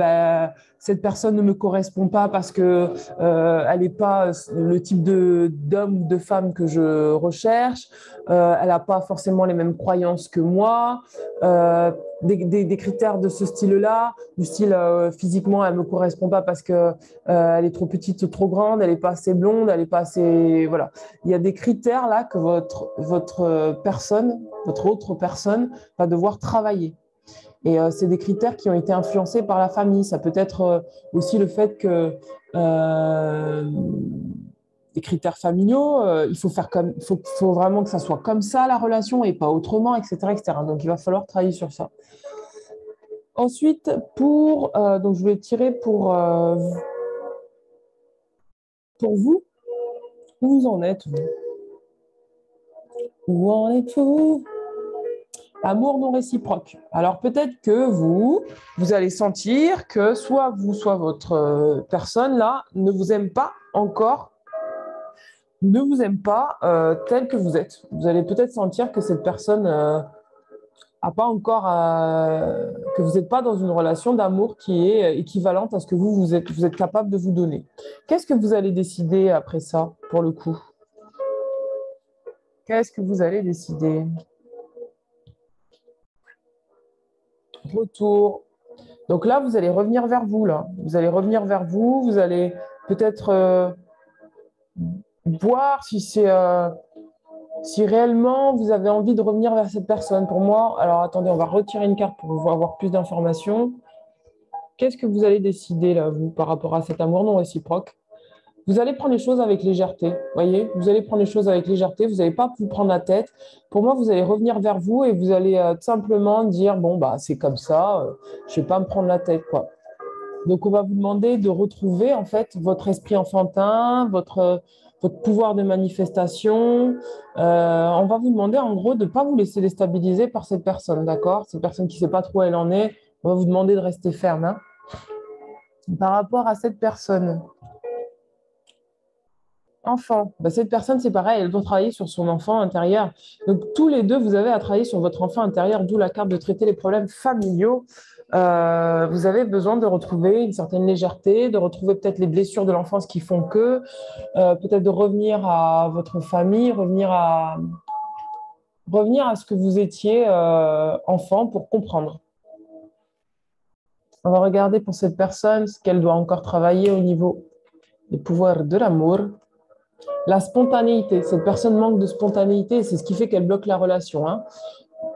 A: cette personne ne me correspond pas parce que elle n'est pas le type d'homme ou de femme que je recherche. Elle n'a pas forcément les mêmes croyances que moi. Des critères de ce style-là, du style physiquement, elle me correspond pas parce que elle est trop petite ou trop grande, elle n'est pas assez blonde, elle n'est pas assez, voilà. Il y a des critères là que votre personne, votre autre personne, va devoir travailler. Et c'est des critères qui ont été influencés par la famille. Ça peut être aussi le fait que des critères familiaux, faut vraiment que ça soit comme ça la relation et pas autrement, etc., etc. Donc il va falloir travailler sur ça. Ensuite, donc je vais tirer pour vous. Où vous en êtes, vous? Où en êtes-vous? Amour non réciproque. Alors peut-être que vous allez sentir que soit vous, soit votre personne là ne vous aime pas encore, ne vous aime pas tel que vous êtes. Vous allez peut-être sentir que cette personne a pas encore, que vous n'êtes pas dans une relation d'amour qui est équivalente à ce que vous êtes capable de vous donner. Qu'est-ce que vous allez décider après ça, pour le coup? Qu'est-ce que vous allez décider? Retour. Donc là, vous allez revenir vers vous, là. Vous allez revenir vers vous, vous allez peut-être voir si c'est si réellement vous avez envie de revenir vers cette personne. Pour moi, alors attendez, on va retirer une carte pour avoir plus d'informations. Qu'est-ce que vous allez décider là, vous, par rapport à cet amour non réciproque? Vous allez prendre les choses avec légèreté, voyez? Vous allez prendre les choses avec légèreté, vous n'allez pas vous prendre la tête. Pour moi, vous allez revenir vers vous et vous allez tout simplement dire, bon, bah, c'est comme ça, je ne vais pas me prendre la tête, quoi. Donc, on va vous demander de retrouver, en fait, votre esprit enfantin, votre pouvoir de manifestation. On va vous demander, en gros, de ne pas vous laisser déstabiliser par cette personne, d'accord? Cette personne qui ne sait pas trop où elle en est, on va vous demander de rester ferme, hein. Par rapport à cette personne. Enfant, bah, cette personne, c'est pareil, elle doit travailler sur son enfant intérieur. Donc, tous les deux, vous avez à travailler sur votre enfant intérieur, d'où la carte de traiter les problèmes familiaux. Vous avez besoin de retrouver une certaine légèreté, de retrouver peut-être les blessures de l'enfance qui font que, peut-être de revenir à votre famille, revenir à ce que vous étiez enfant pour comprendre. On va regarder pour cette personne ce qu'elle doit encore travailler au niveau des pouvoirs de l'amour. La spontanéité, cette personne manque de spontanéité, c'est ce qui fait qu'elle bloque la relation, hein.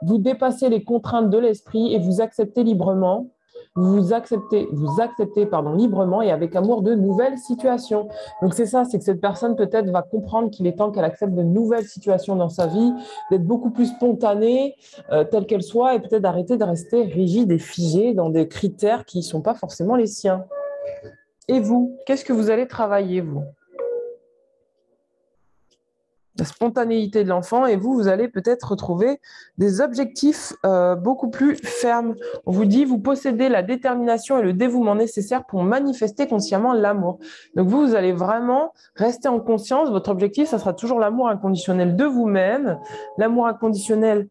A: Vous dépassez les contraintes de l'esprit et vous acceptez librement, pardon, librement et avec amour de nouvelles situations. Donc c'est ça, c'est que cette personne peut-être va comprendre qu'il est temps qu'elle accepte de nouvelles situations dans sa vie, d'être beaucoup plus spontanée, telle qu'elle soit, et peut-être d'arrêter de rester rigide et figée dans des critères qui ne sont pas forcément les siens. Et vous, qu'est-ce que vous allez travailler, vous? La spontanéité de l'enfant et vous allez peut-être retrouver des objectifs beaucoup plus fermes. On vous dit, vous possédez la détermination et le dévouement nécessaires pour manifester consciemment l'amour. Donc vous allez vraiment rester en conscience. Votre objectif, ça sera toujours l'amour inconditionnel de vous-même, l'amour inconditionnel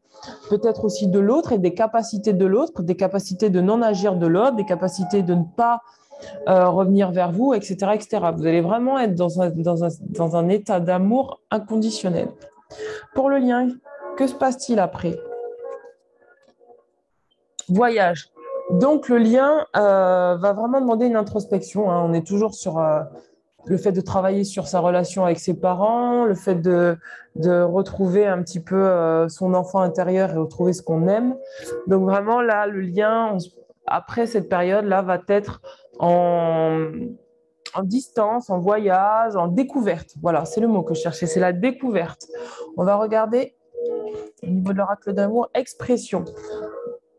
A: peut-être aussi de l'autre et des capacités de l'autre, des capacités de non agir de l'autre, des capacités de ne pas revenir vers vous, etc., etc. Vous allez vraiment être dans un état d'amour inconditionnel. Pour le lien, que se passe-t-il après? Voyage. Donc, le lien va vraiment demander une introspection, hein. On est toujours sur le fait de travailler sur sa relation avec ses parents, le fait de retrouver un petit peu son enfant intérieur et retrouver ce qu'on aime. Donc, vraiment, là, le lien, après cette période-là, va être en distance, en voyage, en découverte. Voilà, c'est le mot que je cherchais, c'est la découverte. On va regarder au niveau de l'oracle d'amour, expression.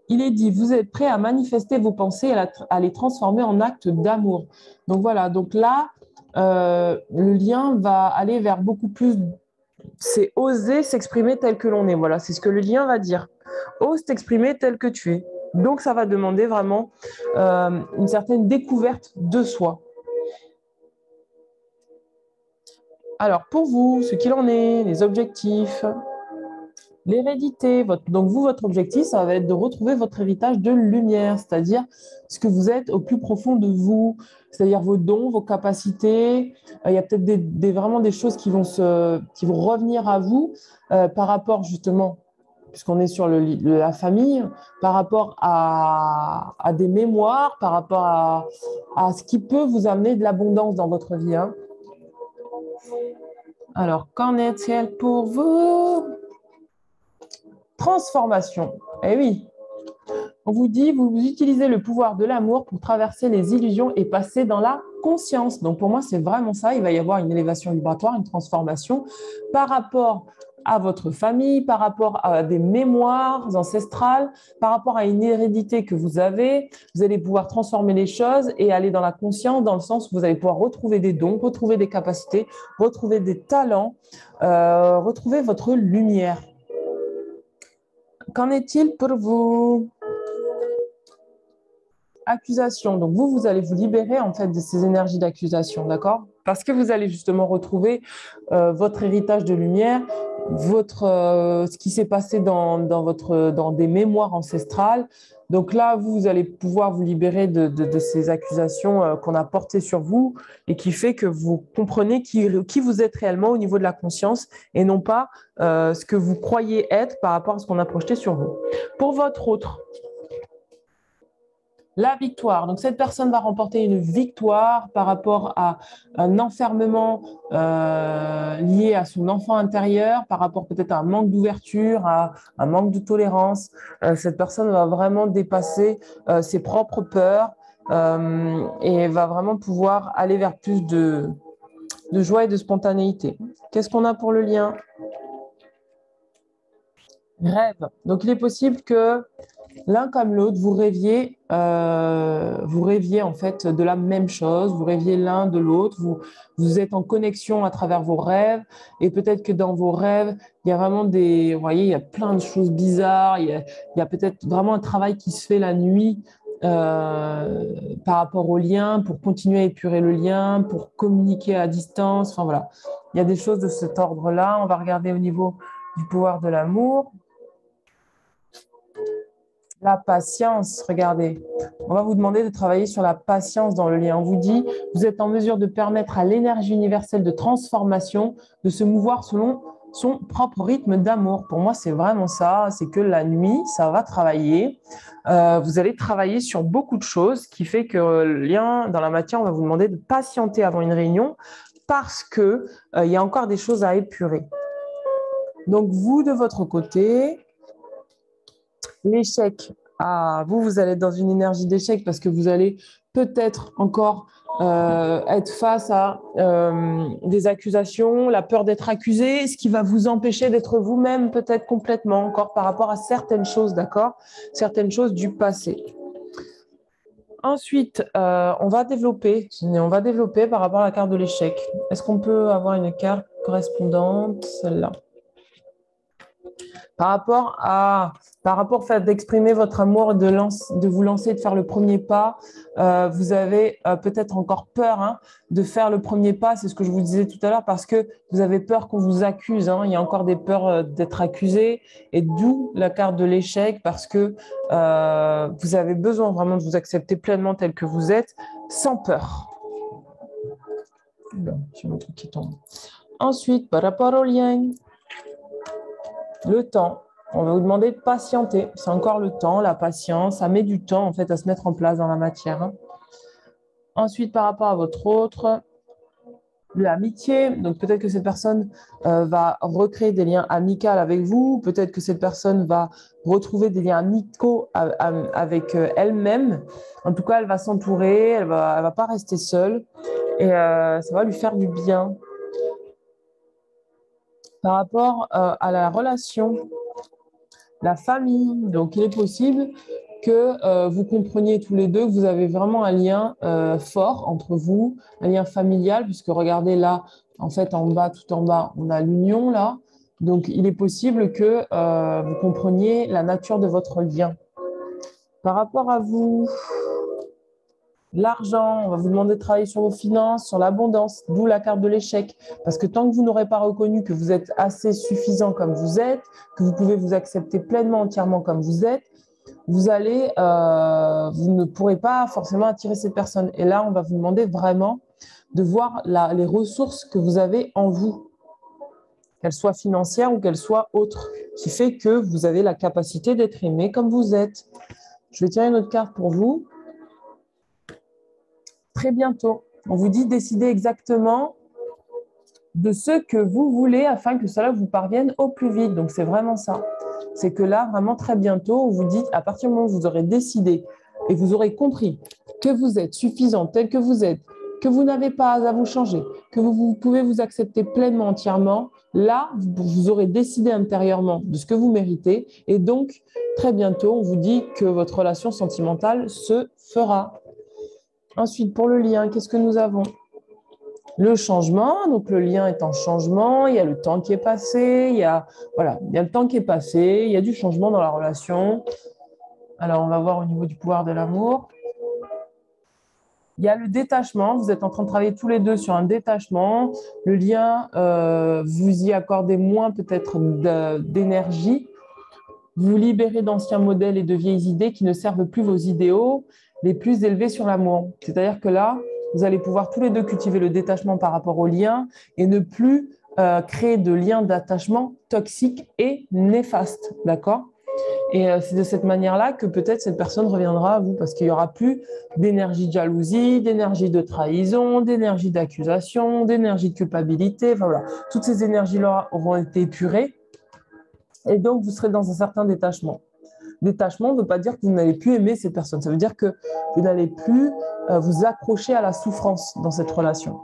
A: Il est dit, vous êtes prêt à manifester vos pensées et à les transformer en actes d'amour. Donc voilà, donc là, le lien va aller vers beaucoup plus, c'est oser s'exprimer tel que l'on est. Voilà, c'est ce que le lien va dire. Ose t'exprimer tel que tu es. Donc ça va demander vraiment une certaine découverte de soi. Alors, pour vous, ce qu'il en est, les objectifs, l'hérédité. Donc, vous, votre objectif, ça va être de retrouver votre héritage de lumière, c'est-à-dire ce que vous êtes au plus profond de vous, c'est-à-dire vos dons, vos capacités. Il y a peut-être vraiment des choses qui vont revenir à vous par rapport justement, puisqu'on est sur la famille, par rapport à des mémoires, par rapport à ce qui peut vous amener de l'abondance dans votre vie, hein. Alors, qu'en est-il pour vous? Transformation. Eh oui, on vous dit, vous utilisez le pouvoir de l'amour pour traverser les illusions et passer dans la conscience. Donc pour moi, c'est vraiment ça. Il va y avoir une élévation vibratoire, une transformation par rapport à votre famille, par rapport à des mémoires ancestrales, par rapport à une hérédité que vous avez. Vous allez pouvoir transformer les choses et aller dans la conscience, dans le sens où vous allez pouvoir retrouver des dons, retrouver des capacités, retrouver des talents, retrouver votre lumière. Qu'en est-il pour vous? Accusation. Donc vous allez vous libérer en fait de ces énergies d'accusation, d'accord? Parce que vous allez justement retrouver votre héritage de lumière, ce qui s'est passé dans des mémoires ancestrales. Donc là, vous allez pouvoir vous libérer de ces accusations qu'on a portées sur vous et qui fait que vous comprenez qui vous êtes réellement au niveau de la conscience et non pas ce que vous croyez être par rapport à ce qu'on a projeté sur vous. Pour votre autre, La victoire. Donc, cette personne va remporter une victoire par rapport à un enfermement lié à son enfant intérieur, par rapport peut-être à un manque d'ouverture, à un manque de tolérance. Cette personne va vraiment dépasser ses propres peurs et va vraiment pouvoir aller vers plus de joie et de spontanéité. Qu'est-ce qu'on a pour le lien? Rêve. Donc, il est possible que l'un comme l'autre, vous rêviez en fait de la même chose, vous rêviez l'un de l'autre, vous êtes en connexion à travers vos rêves, et peut-être que dans vos rêves, il y a vraiment vous voyez, il y a plein de choses bizarres, il y a peut-être vraiment un travail qui se fait la nuit par rapport au lien, pour continuer à épurer le lien, pour communiquer à distance, enfin voilà. Il y a des choses de cet ordre-là. On va regarder au niveau du pouvoir de l'amour. La patience, regardez. On va vous demander de travailler sur la patience dans le lien. On vous dit, vous êtes en mesure de permettre à l'énergie universelle de transformation de se mouvoir selon son propre rythme d'amour. Pour moi, c'est vraiment ça. C'est que la nuit, ça va travailler. Vous allez travailler sur beaucoup de choses, ce qui fait que le lien dans la matière, on va vous demander de patienter avant une réunion parce que il y a encore des choses à épurer. Donc, vous, de votre côté, l'échec, vous allez être dans une énergie d'échec parce que vous allez peut-être encore être face à des accusations, la peur d'être accusé, ce qui va vous empêcher d'être vous-même peut-être complètement encore par rapport à certaines choses, d'accord? Certaines choses du passé. Ensuite, on va développer par rapport à la carte de l'échec. Est-ce qu'on peut avoir une carte correspondante, celle-là? Par rapport au fait d'exprimer votre amour, de vous lancer, de faire le premier pas, vous avez peut-être encore peur de faire le premier pas, c'est ce que je vous disais tout à l'heure, parce que vous avez peur qu'on vous accuse. Il y a encore des peurs d'être accusé, et d'où la carte de l'échec, parce que vous avez besoin vraiment de vous accepter pleinement tel que vous êtes, sans peur. J'ai mon truc qui tombe. Ensuite, par rapport au lien, le temps, on va vous demander de patienter. C'est encore le temps, la patience. Ça met du temps en fait à se mettre en place dans la matière. Ensuite, par rapport à votre autre, l'amitié. Donc peut-être que cette personne va recréer des liens amicaux avec vous. Peut-être que cette personne va retrouver des liens amicaux avec elle-même. En tout cas, elle va s'entourer. Elle va pas rester seule. Et ça va lui faire du bien. Par rapport à la relation, la famille. Donc, il est possible que vous compreniez tous les deux que vous avez vraiment un lien fort entre vous, un lien familial, puisque regardez là, en fait, en bas, tout en bas, on a l'union là. Donc, il est possible que vous compreniez la nature de votre lien. Par rapport à vous, l'argent, on va vous demander de travailler sur vos finances, sur l'abondance, d'où la carte de l'échec. Parce que tant que vous n'aurez pas reconnu que vous êtes assez suffisant comme vous êtes, que vous pouvez vous accepter pleinement, entièrement comme vous êtes, vous ne pourrez pas forcément attirer cette personne. Et là, on va vous demander vraiment de voir les ressources que vous avez en vous, qu'elles soient financières ou qu'elles soient autres, qui fait que vous avez la capacité d'être aimé comme vous êtes. Je vais tirer une autre carte pour vous. Très bientôt. On vous dit décider exactement de ce que vous voulez afin que cela vous parvienne au plus vite. Donc, c'est vraiment ça. C'est que là, vraiment très bientôt, on vous dit, à partir du moment où vous aurez décidé et vous aurez compris que vous êtes suffisant tel que vous êtes, que vous n'avez pas à vous changer, que vous pouvez vous accepter pleinement, entièrement, là, vous aurez décidé intérieurement de ce que vous méritez. Et donc, très bientôt, on vous dit que votre relation sentimentale se fera. Ensuite, pour le lien, qu'est-ce que nous avons? Le changement, donc le lien est en changement, il y a le temps qui est passé, il y a le temps qui est passé, il y a du changement dans la relation. Alors, on va voir au niveau du pouvoir de l'amour. Il y a le détachement, vous êtes en train de travailler tous les deux sur un détachement. Le lien, vous y accordez moins peut-être d'énergie. Vous libérez d'anciens modèles et de vieilles idées qui ne servent plus vos idéaux les plus élevés sur l'amour. C'est-à-dire que là, vous allez pouvoir tous les deux cultiver le détachement par rapport aux liens et ne plus créer de liens d'attachement toxiques et néfastes, d'accord? Et c'est de cette manière-là que peut-être cette personne reviendra à vous parce qu'il n'y aura plus d'énergie de jalousie, d'énergie de trahison, d'énergie d'accusation, d'énergie de culpabilité. Enfin, voilà. Toutes ces énergies-là auront été épurées et donc vous serez dans un certain détachement. Détachement ne veut pas dire que vous n'allez plus aimer cette personne. Ça veut dire que vous n'allez plus vous accrocher à la souffrance dans cette relation.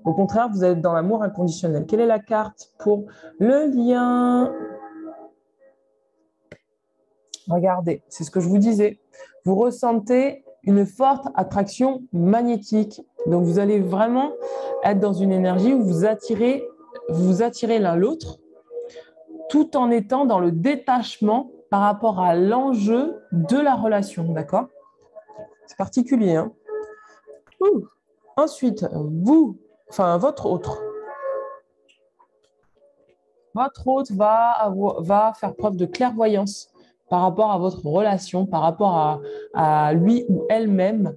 A: Au contraire, vous êtes dans l'amour inconditionnel. Quelle est la carte pour le lien? Regardez, c'est ce que je vous disais. Vous ressentez une forte attraction magnétique. Donc, vous allez vraiment être dans une énergie où vous attirez l'un l'autre tout en étant dans le détachement par rapport à l'enjeu de la relation. D'accord? C'est particulier. Hein? Ensuite, votre autre. Votre hôte va faire preuve de clairvoyance par rapport à votre relation, par rapport à lui ou elle-même.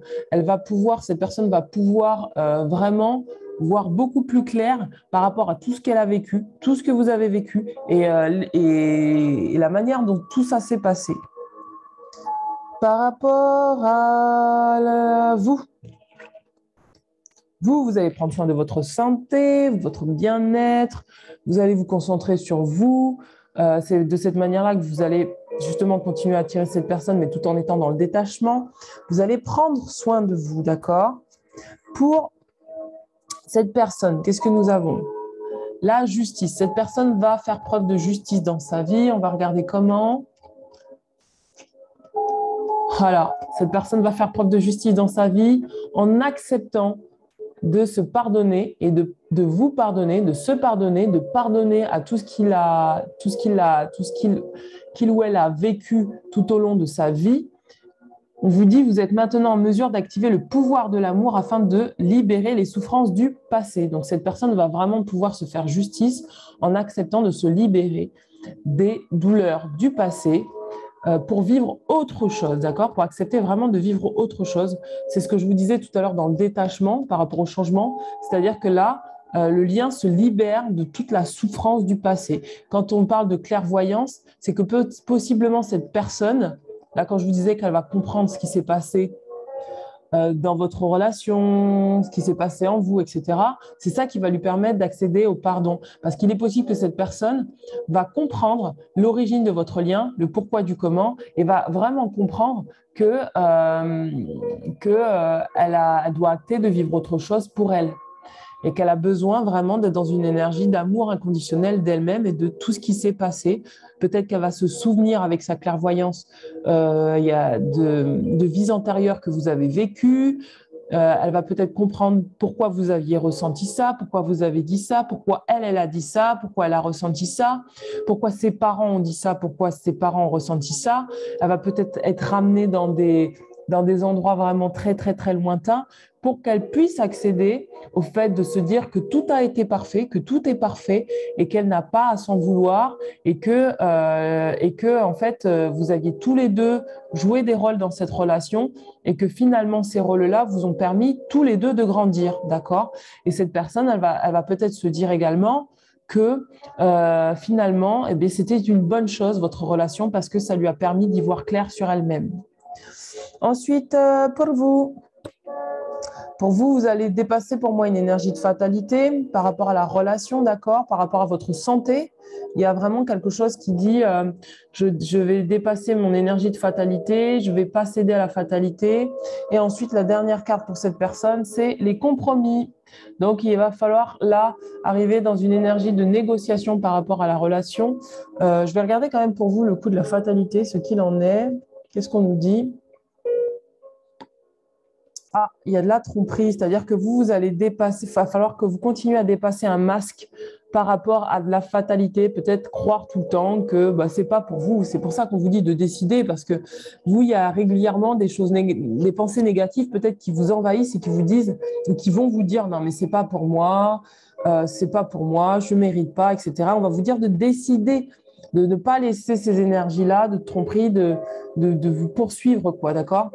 A: Cette personne va pouvoir vraiment voir beaucoup plus clair par rapport à tout ce qu'elle a vécu, tout ce que vous avez vécu et la manière dont tout ça s'est passé. Par rapport à vous allez prendre soin de votre santé, votre bien-être, vous allez vous concentrer sur vous. C'est de cette manière-là que vous allez justement continuer à attirer cette personne, mais tout en étant dans le détachement. Vous allez prendre soin de vous, d'accord? Pour cette personne, qu'est-ce que nous avons? La justice. Cette personne va faire preuve de justice dans sa vie. On va regarder comment. Voilà, cette personne va faire preuve de justice dans sa vie en acceptant de se pardonner et de vous pardonner, de se pardonner, de pardonner à tout ce qu'il ou elle a vécu tout au long de sa vie. On vous dit, vous êtes maintenant en mesure d'activer le pouvoir de l'amour afin de libérer les souffrances du passé. Donc, cette personne va vraiment pouvoir se faire justice en acceptant de se libérer des douleurs du passé pour vivre autre chose, d'accord? Pour accepter vraiment de vivre autre chose. C'est ce que je vous disais tout à l'heure dans le détachement par rapport au changement. C'est-à-dire que là, le lien se libère de toute la souffrance du passé. Quand on parle de clairvoyance, c'est que possiblement cette personne, là quand je vous disais qu'elle va comprendre ce qui s'est passé dans votre relation, ce qui s'est passé en vous, etc. C'est ça qui va lui permettre d'accéder au pardon. Parce qu'il est possible que cette personne va comprendre l'origine de votre lien, le pourquoi du comment, et va vraiment comprendre qu'elle doit acter de vivre autre chose pour elle. Et qu'elle a besoin vraiment d'être dans une énergie d'amour inconditionnel d'elle-même et de tout ce qui s'est passé. Peut-être qu'elle va se souvenir avec sa clairvoyance de vies antérieures que vous avez vécues. Elle va peut-être comprendre pourquoi vous aviez ressenti ça, pourquoi vous avez dit ça, pourquoi elle a dit ça, pourquoi elle a ressenti ça, pourquoi ses parents ont dit ça, pourquoi ses parents ont ressenti ça. Elle va peut-être être ramenée dans des endroits vraiment très, très, très lointains pour qu'elle puisse accéder au fait de se dire que tout a été parfait, que tout est parfait et qu'elle n'a pas à s'en vouloir et que en fait, vous aviez tous les deux joué des rôles dans cette relation et que finalement, ces rôles-là vous ont permis tous les deux de grandir, d'accord? Et cette personne, elle va peut-être se dire également que finalement, c'était une bonne chose, votre relation, parce que ça lui a permis d'y voir clair sur elle-même. Ensuite, pour vous, vous allez dépasser pour moi une énergie de fatalité par rapport à la relation, d'accord, par rapport à votre santé. Il y a vraiment quelque chose qui dit je vais dépasser mon énergie de fatalité, je ne vais pas céder à la fatalité. Et ensuite, la dernière carte pour cette personne, c'est les compromis. Donc, il va falloir là arriver dans une énergie de négociation par rapport à la relation. Je vais regarder quand même pour vous le coup de la fatalité, ce qu'il en est. Qu'est-ce qu'on nous dit ? Ah, il y a de la tromperie, c'est-à-dire que vous allez dépasser, il va falloir que vous continuez à dépasser un masque par rapport à de la fatalité, peut-être croire tout le temps que ce n'est pas pour vous. C'est pour ça qu'on vous dit de décider, parce que vous, il y a régulièrement des pensées négatives peut-être qui vous envahissent et qui vous disent, et qui vont vous dire non mais c'est pas pour moi, je ne mérite pas, etc. On va vous dire de décider, de ne pas laisser ces énergies-là de tromperie, de vous poursuivre, quoi, d'accord?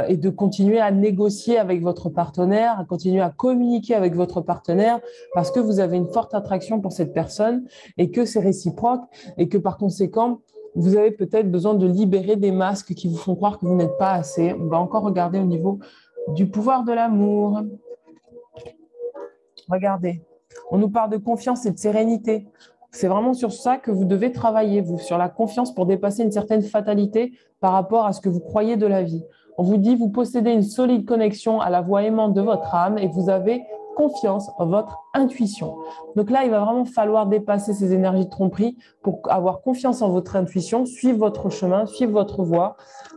A: Et de continuer à négocier avec votre partenaire, à continuer à communiquer avec votre partenaire parce que vous avez une forte attraction pour cette personne et que c'est réciproque et que par conséquent, vous avez peut-être besoin de libérer des masques qui vous font croire que vous n'êtes pas assez. On va encore regarder au niveau du pouvoir de l'amour. Regardez, on nous parle de confiance et de sérénité. C'est vraiment sur ça que vous devez travailler, vous, sur la confiance pour dépasser une certaine fatalité par rapport à ce que vous croyez de la vie. On vous dit, vous possédez une solide connexion à la voix aimante de votre âme et vous avez confiance en votre intuition. Donc là, il va vraiment falloir dépasser ces énergies de tromperie pour avoir confiance en votre intuition, suivre votre chemin, suivre votre voie,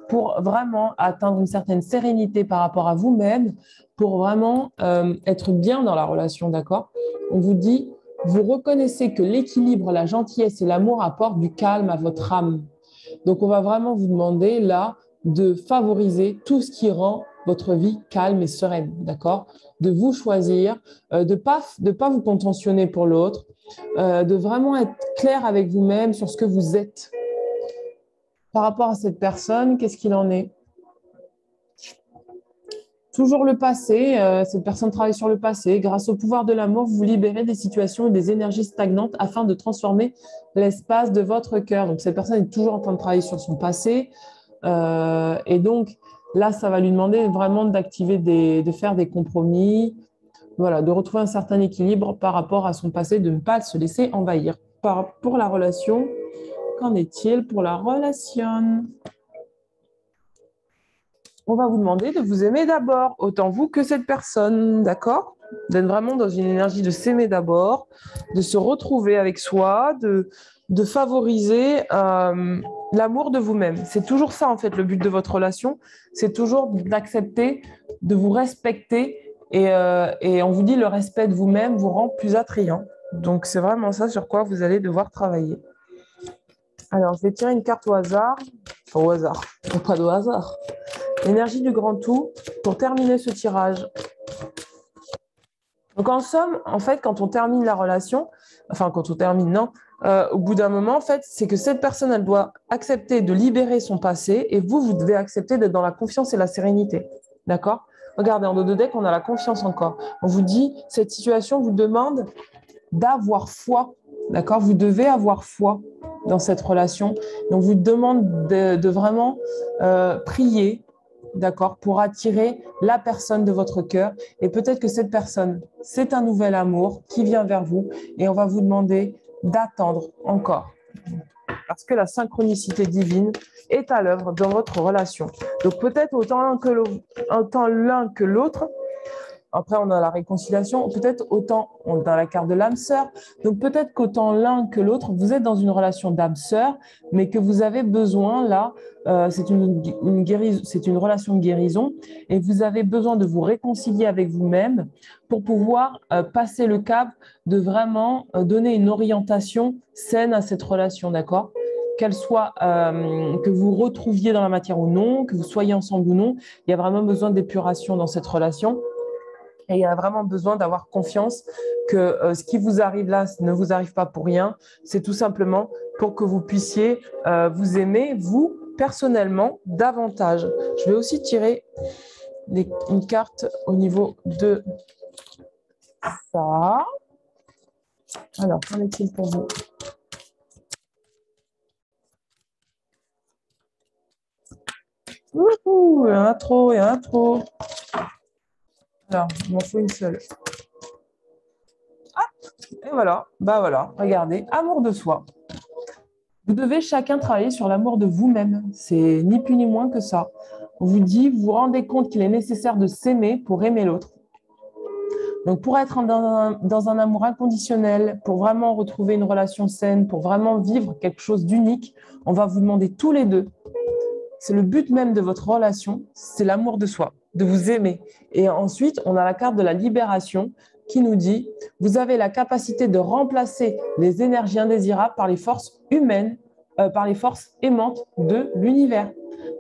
A: pour vraiment atteindre une certaine sérénité par rapport à vous-même, pour vraiment être bien dans la relation, d'accord? On vous dit, vous reconnaissez que l'équilibre, la gentillesse et l'amour apportent du calme à votre âme. Donc, on va vraiment vous demander là de favoriser tout ce qui rend votre vie calme et sereine, d'accord? De vous choisir, de pas vous contentionner pour l'autre, de vraiment être clair avec vous-même sur ce que vous êtes. Par rapport à cette personne, qu'est-ce qu'il en est? Toujours le passé, cette personne travaille sur le passé. Grâce au pouvoir de l'amour, vous libérez des situations et des énergies stagnantes afin de transformer l'espace de votre cœur. Donc, cette personne est toujours en train de travailler sur son passé. Et donc, là, ça va lui demander vraiment d'activer de faire des compromis, voilà, de retrouver un certain équilibre par rapport à son passé, de ne pas se laisser envahir. Pour la relation, qu'en est-il pour la relation? On va vous demander de vous aimer d'abord, autant vous que cette personne, d'accord? D'être vraiment dans une énergie de s'aimer d'abord, de se retrouver avec soi, de favoriser l'amour de vous-même. C'est toujours ça, en fait, le but de votre relation. C'est toujours d'accepter, de vous respecter. Et on vous dit, le respect de vous-même vous rend plus attrayant. Donc, c'est vraiment ça sur quoi vous allez devoir travailler. Alors, je vais tirer une carte au hasard. Enfin, au hasard, pas de hasard. L'énergie du grand tout pour terminer ce tirage. Donc, en somme, en fait, quand on termine la relation, enfin, quand on termine, non, au bout d'un moment, en fait, c'est que cette personne, elle doit accepter de libérer son passé et vous, vous devez accepter d'être dans la confiance et la sérénité. D'accord? Regardez, en dos de deck, on a la confiance encore. On vous dit, cette situation vous demande d'avoir foi. D'accord? Vous devez avoir foi dans cette relation. Donc, vous demande de vraiment prier, d'accord, pour attirer la personne de votre cœur. Et peut-être que cette personne, c'est un nouvel amour qui vient vers vous et on va vous demander d'attendre encore. Parce que la synchronicité divine est à l'œuvre dans votre relation. Donc peut-être autant l'un que l'autre. Après, on a la réconciliation, peut-être autant dans la carte de l'âme sœur. Donc, peut-être qu'autant l'un que l'autre, vous êtes dans une relation d'âme sœur, mais que vous avez besoin, là, c'est une relation de guérison, et vous avez besoin de vous réconcilier avec vous-même pour pouvoir passer le cap de vraiment donner une orientation saine à cette relation, d'accord? Qu'elle soit, que vous retrouviez dans la matière ou non, que vous soyez ensemble ou non, il y a vraiment besoin d'épuration dans cette relation. Et il y a vraiment besoin d'avoir confiance que ce qui vous arrive là ne vous arrive pas pour rien. C'est tout simplement pour que vous puissiez vous aimer, vous, personnellement, davantage. Je vais aussi tirer une carte au niveau de ça. Alors, qu'en est-il pour vous? Ouhou, il y en a trop, il y en a trop. Alors, il m'en faut une seule. Et voilà, bah voilà, regardez, amour de soi. Vous devez chacun travailler sur l'amour de vous-même. C'est ni plus ni moins que ça. On vous dit, vous vous rendez compte qu'il est nécessaire de s'aimer pour aimer l'autre. Donc, pour être dans un amour inconditionnel, pour vraiment retrouver une relation saine, pour vraiment vivre quelque chose d'unique, on va vous demander tous les deux. C'est le but même de votre relation, c'est l'amour de soi, de vous aimer. Et ensuite, on a la carte de la libération qui nous dit, vous avez la capacité de remplacer les énergies indésirables par les forces humaines, par les forces aimantes de l'univers.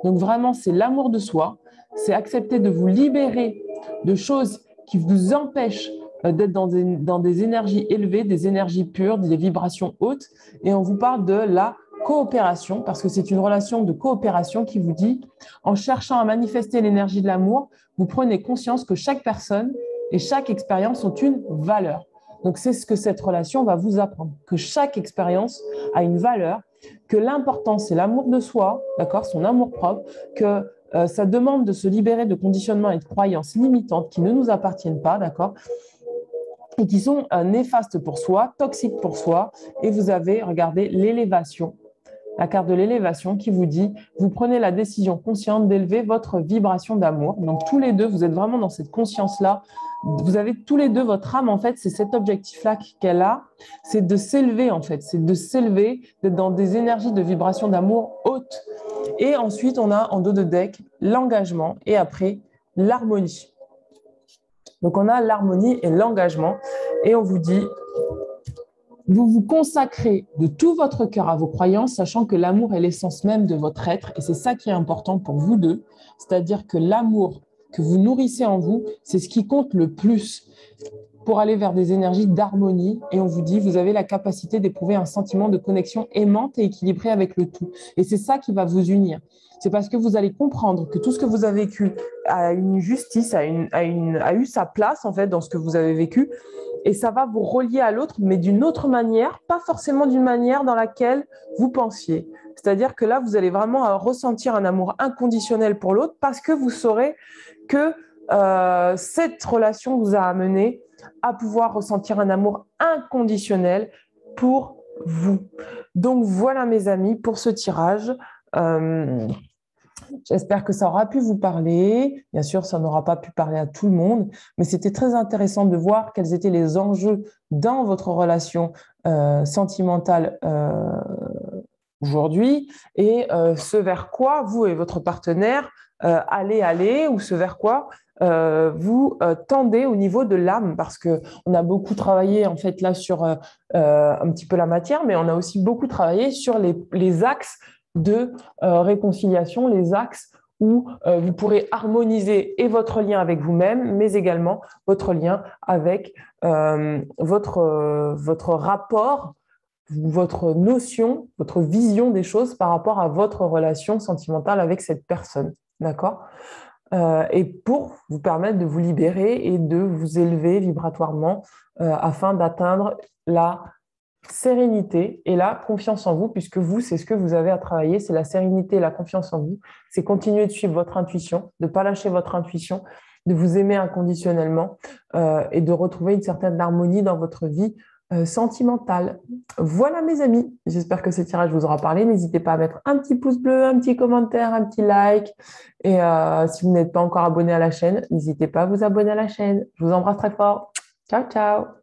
A: Donc vraiment, c'est l'amour de soi, c'est accepter de vous libérer de choses qui vous empêchent d'être dans des énergies élevées, des énergies pures, des vibrations hautes. Et on vous parle de la coopération, parce que c'est une relation de coopération qui vous dit, en cherchant à manifester l'énergie de l'amour, vous prenez conscience que chaque personne et chaque expérience ont une valeur. Donc, c'est ce que cette relation va vous apprendre, que chaque expérience a une valeur, que l'important, c'est l'amour de soi, d'accord, son amour propre, que ça demande de se libérer de conditionnements et de croyances limitantes qui ne nous appartiennent pas, d'accord, et qui sont néfastes pour soi, toxiques pour soi. Et vous avez, regardez, l'élévation, la carte de l'élévation qui vous dit, vous prenez la décision consciente d'élever votre vibration d'amour. Donc, tous les deux, vous êtes vraiment dans cette conscience-là. Vous avez tous les deux, votre âme, en fait, c'est cet objectif-là qu'elle a, c'est de s'élever, en fait, c'est de s'élever, d'être dans des énergies de vibration d'amour hautes. Et ensuite, on a en dos de deck l'engagement et après l'harmonie. Donc, on a l'harmonie et l'engagement et on vous dit, vous vous consacrez de tout votre cœur à vos croyances, sachant que l'amour est l'essence même de votre être et c'est ça qui est important pour vous deux, c'est-à-dire que l'amour que vous nourrissez en vous, c'est ce qui compte le plus pour aller vers des énergies d'harmonie et on vous dit, vous avez la capacité d'éprouver un sentiment de connexion aimante et équilibrée avec le tout. Et c'est ça qui va vous unir. C'est parce que vous allez comprendre que tout ce que vous avez vécu a une justice, a eu sa place en fait dans ce que vous avez vécu et ça va vous relier à l'autre, mais d'une autre manière, pas forcément d'une manière dans laquelle vous pensiez. C'est-à-dire que là, vous allez vraiment ressentir un amour inconditionnel pour l'autre parce que vous saurez que cette relation vous a amené à pouvoir ressentir un amour inconditionnel pour vous. Donc voilà mes amis pour ce tirage. J'espère que ça aura pu vous parler. Bien sûr, ça n'aura pas pu parler à tout le monde, mais c'était très intéressant de voir quels étaient les enjeux dans votre relation sentimentale aujourd'hui et ce vers quoi vous et votre partenaire allez aller ou ce vers quoi vous tendez au niveau de l'âme parce qu'on a beaucoup travaillé en fait là sur un petit peu la matière, mais on a aussi beaucoup travaillé sur les axes de réconciliation, les axes où vous pourrez harmoniser et votre lien avec vous-même, mais également votre lien avec votre rapport, votre notion, votre vision des choses par rapport à votre relation sentimentale avec cette personne. D'accord ? Et pour vous permettre de vous libérer et de vous élever vibratoirement afin d'atteindre la sérénité et la confiance en vous, puisque vous, c'est ce que vous avez à travailler, c'est la sérénité et la confiance en vous. C'est continuer de suivre votre intuition, de ne pas lâcher votre intuition, de vous aimer inconditionnellement et de retrouver une certaine harmonie dans votre vie sentimentale. Voilà mes amis, j'espère que ce tirage vous aura parlé. N'hésitez pas à mettre un petit pouce bleu, un petit commentaire, un petit like. Et si vous n'êtes pas encore abonné à la chaîne, n'hésitez pas à vous abonner à la chaîne. Je vous embrasse très fort. Ciao, ciao.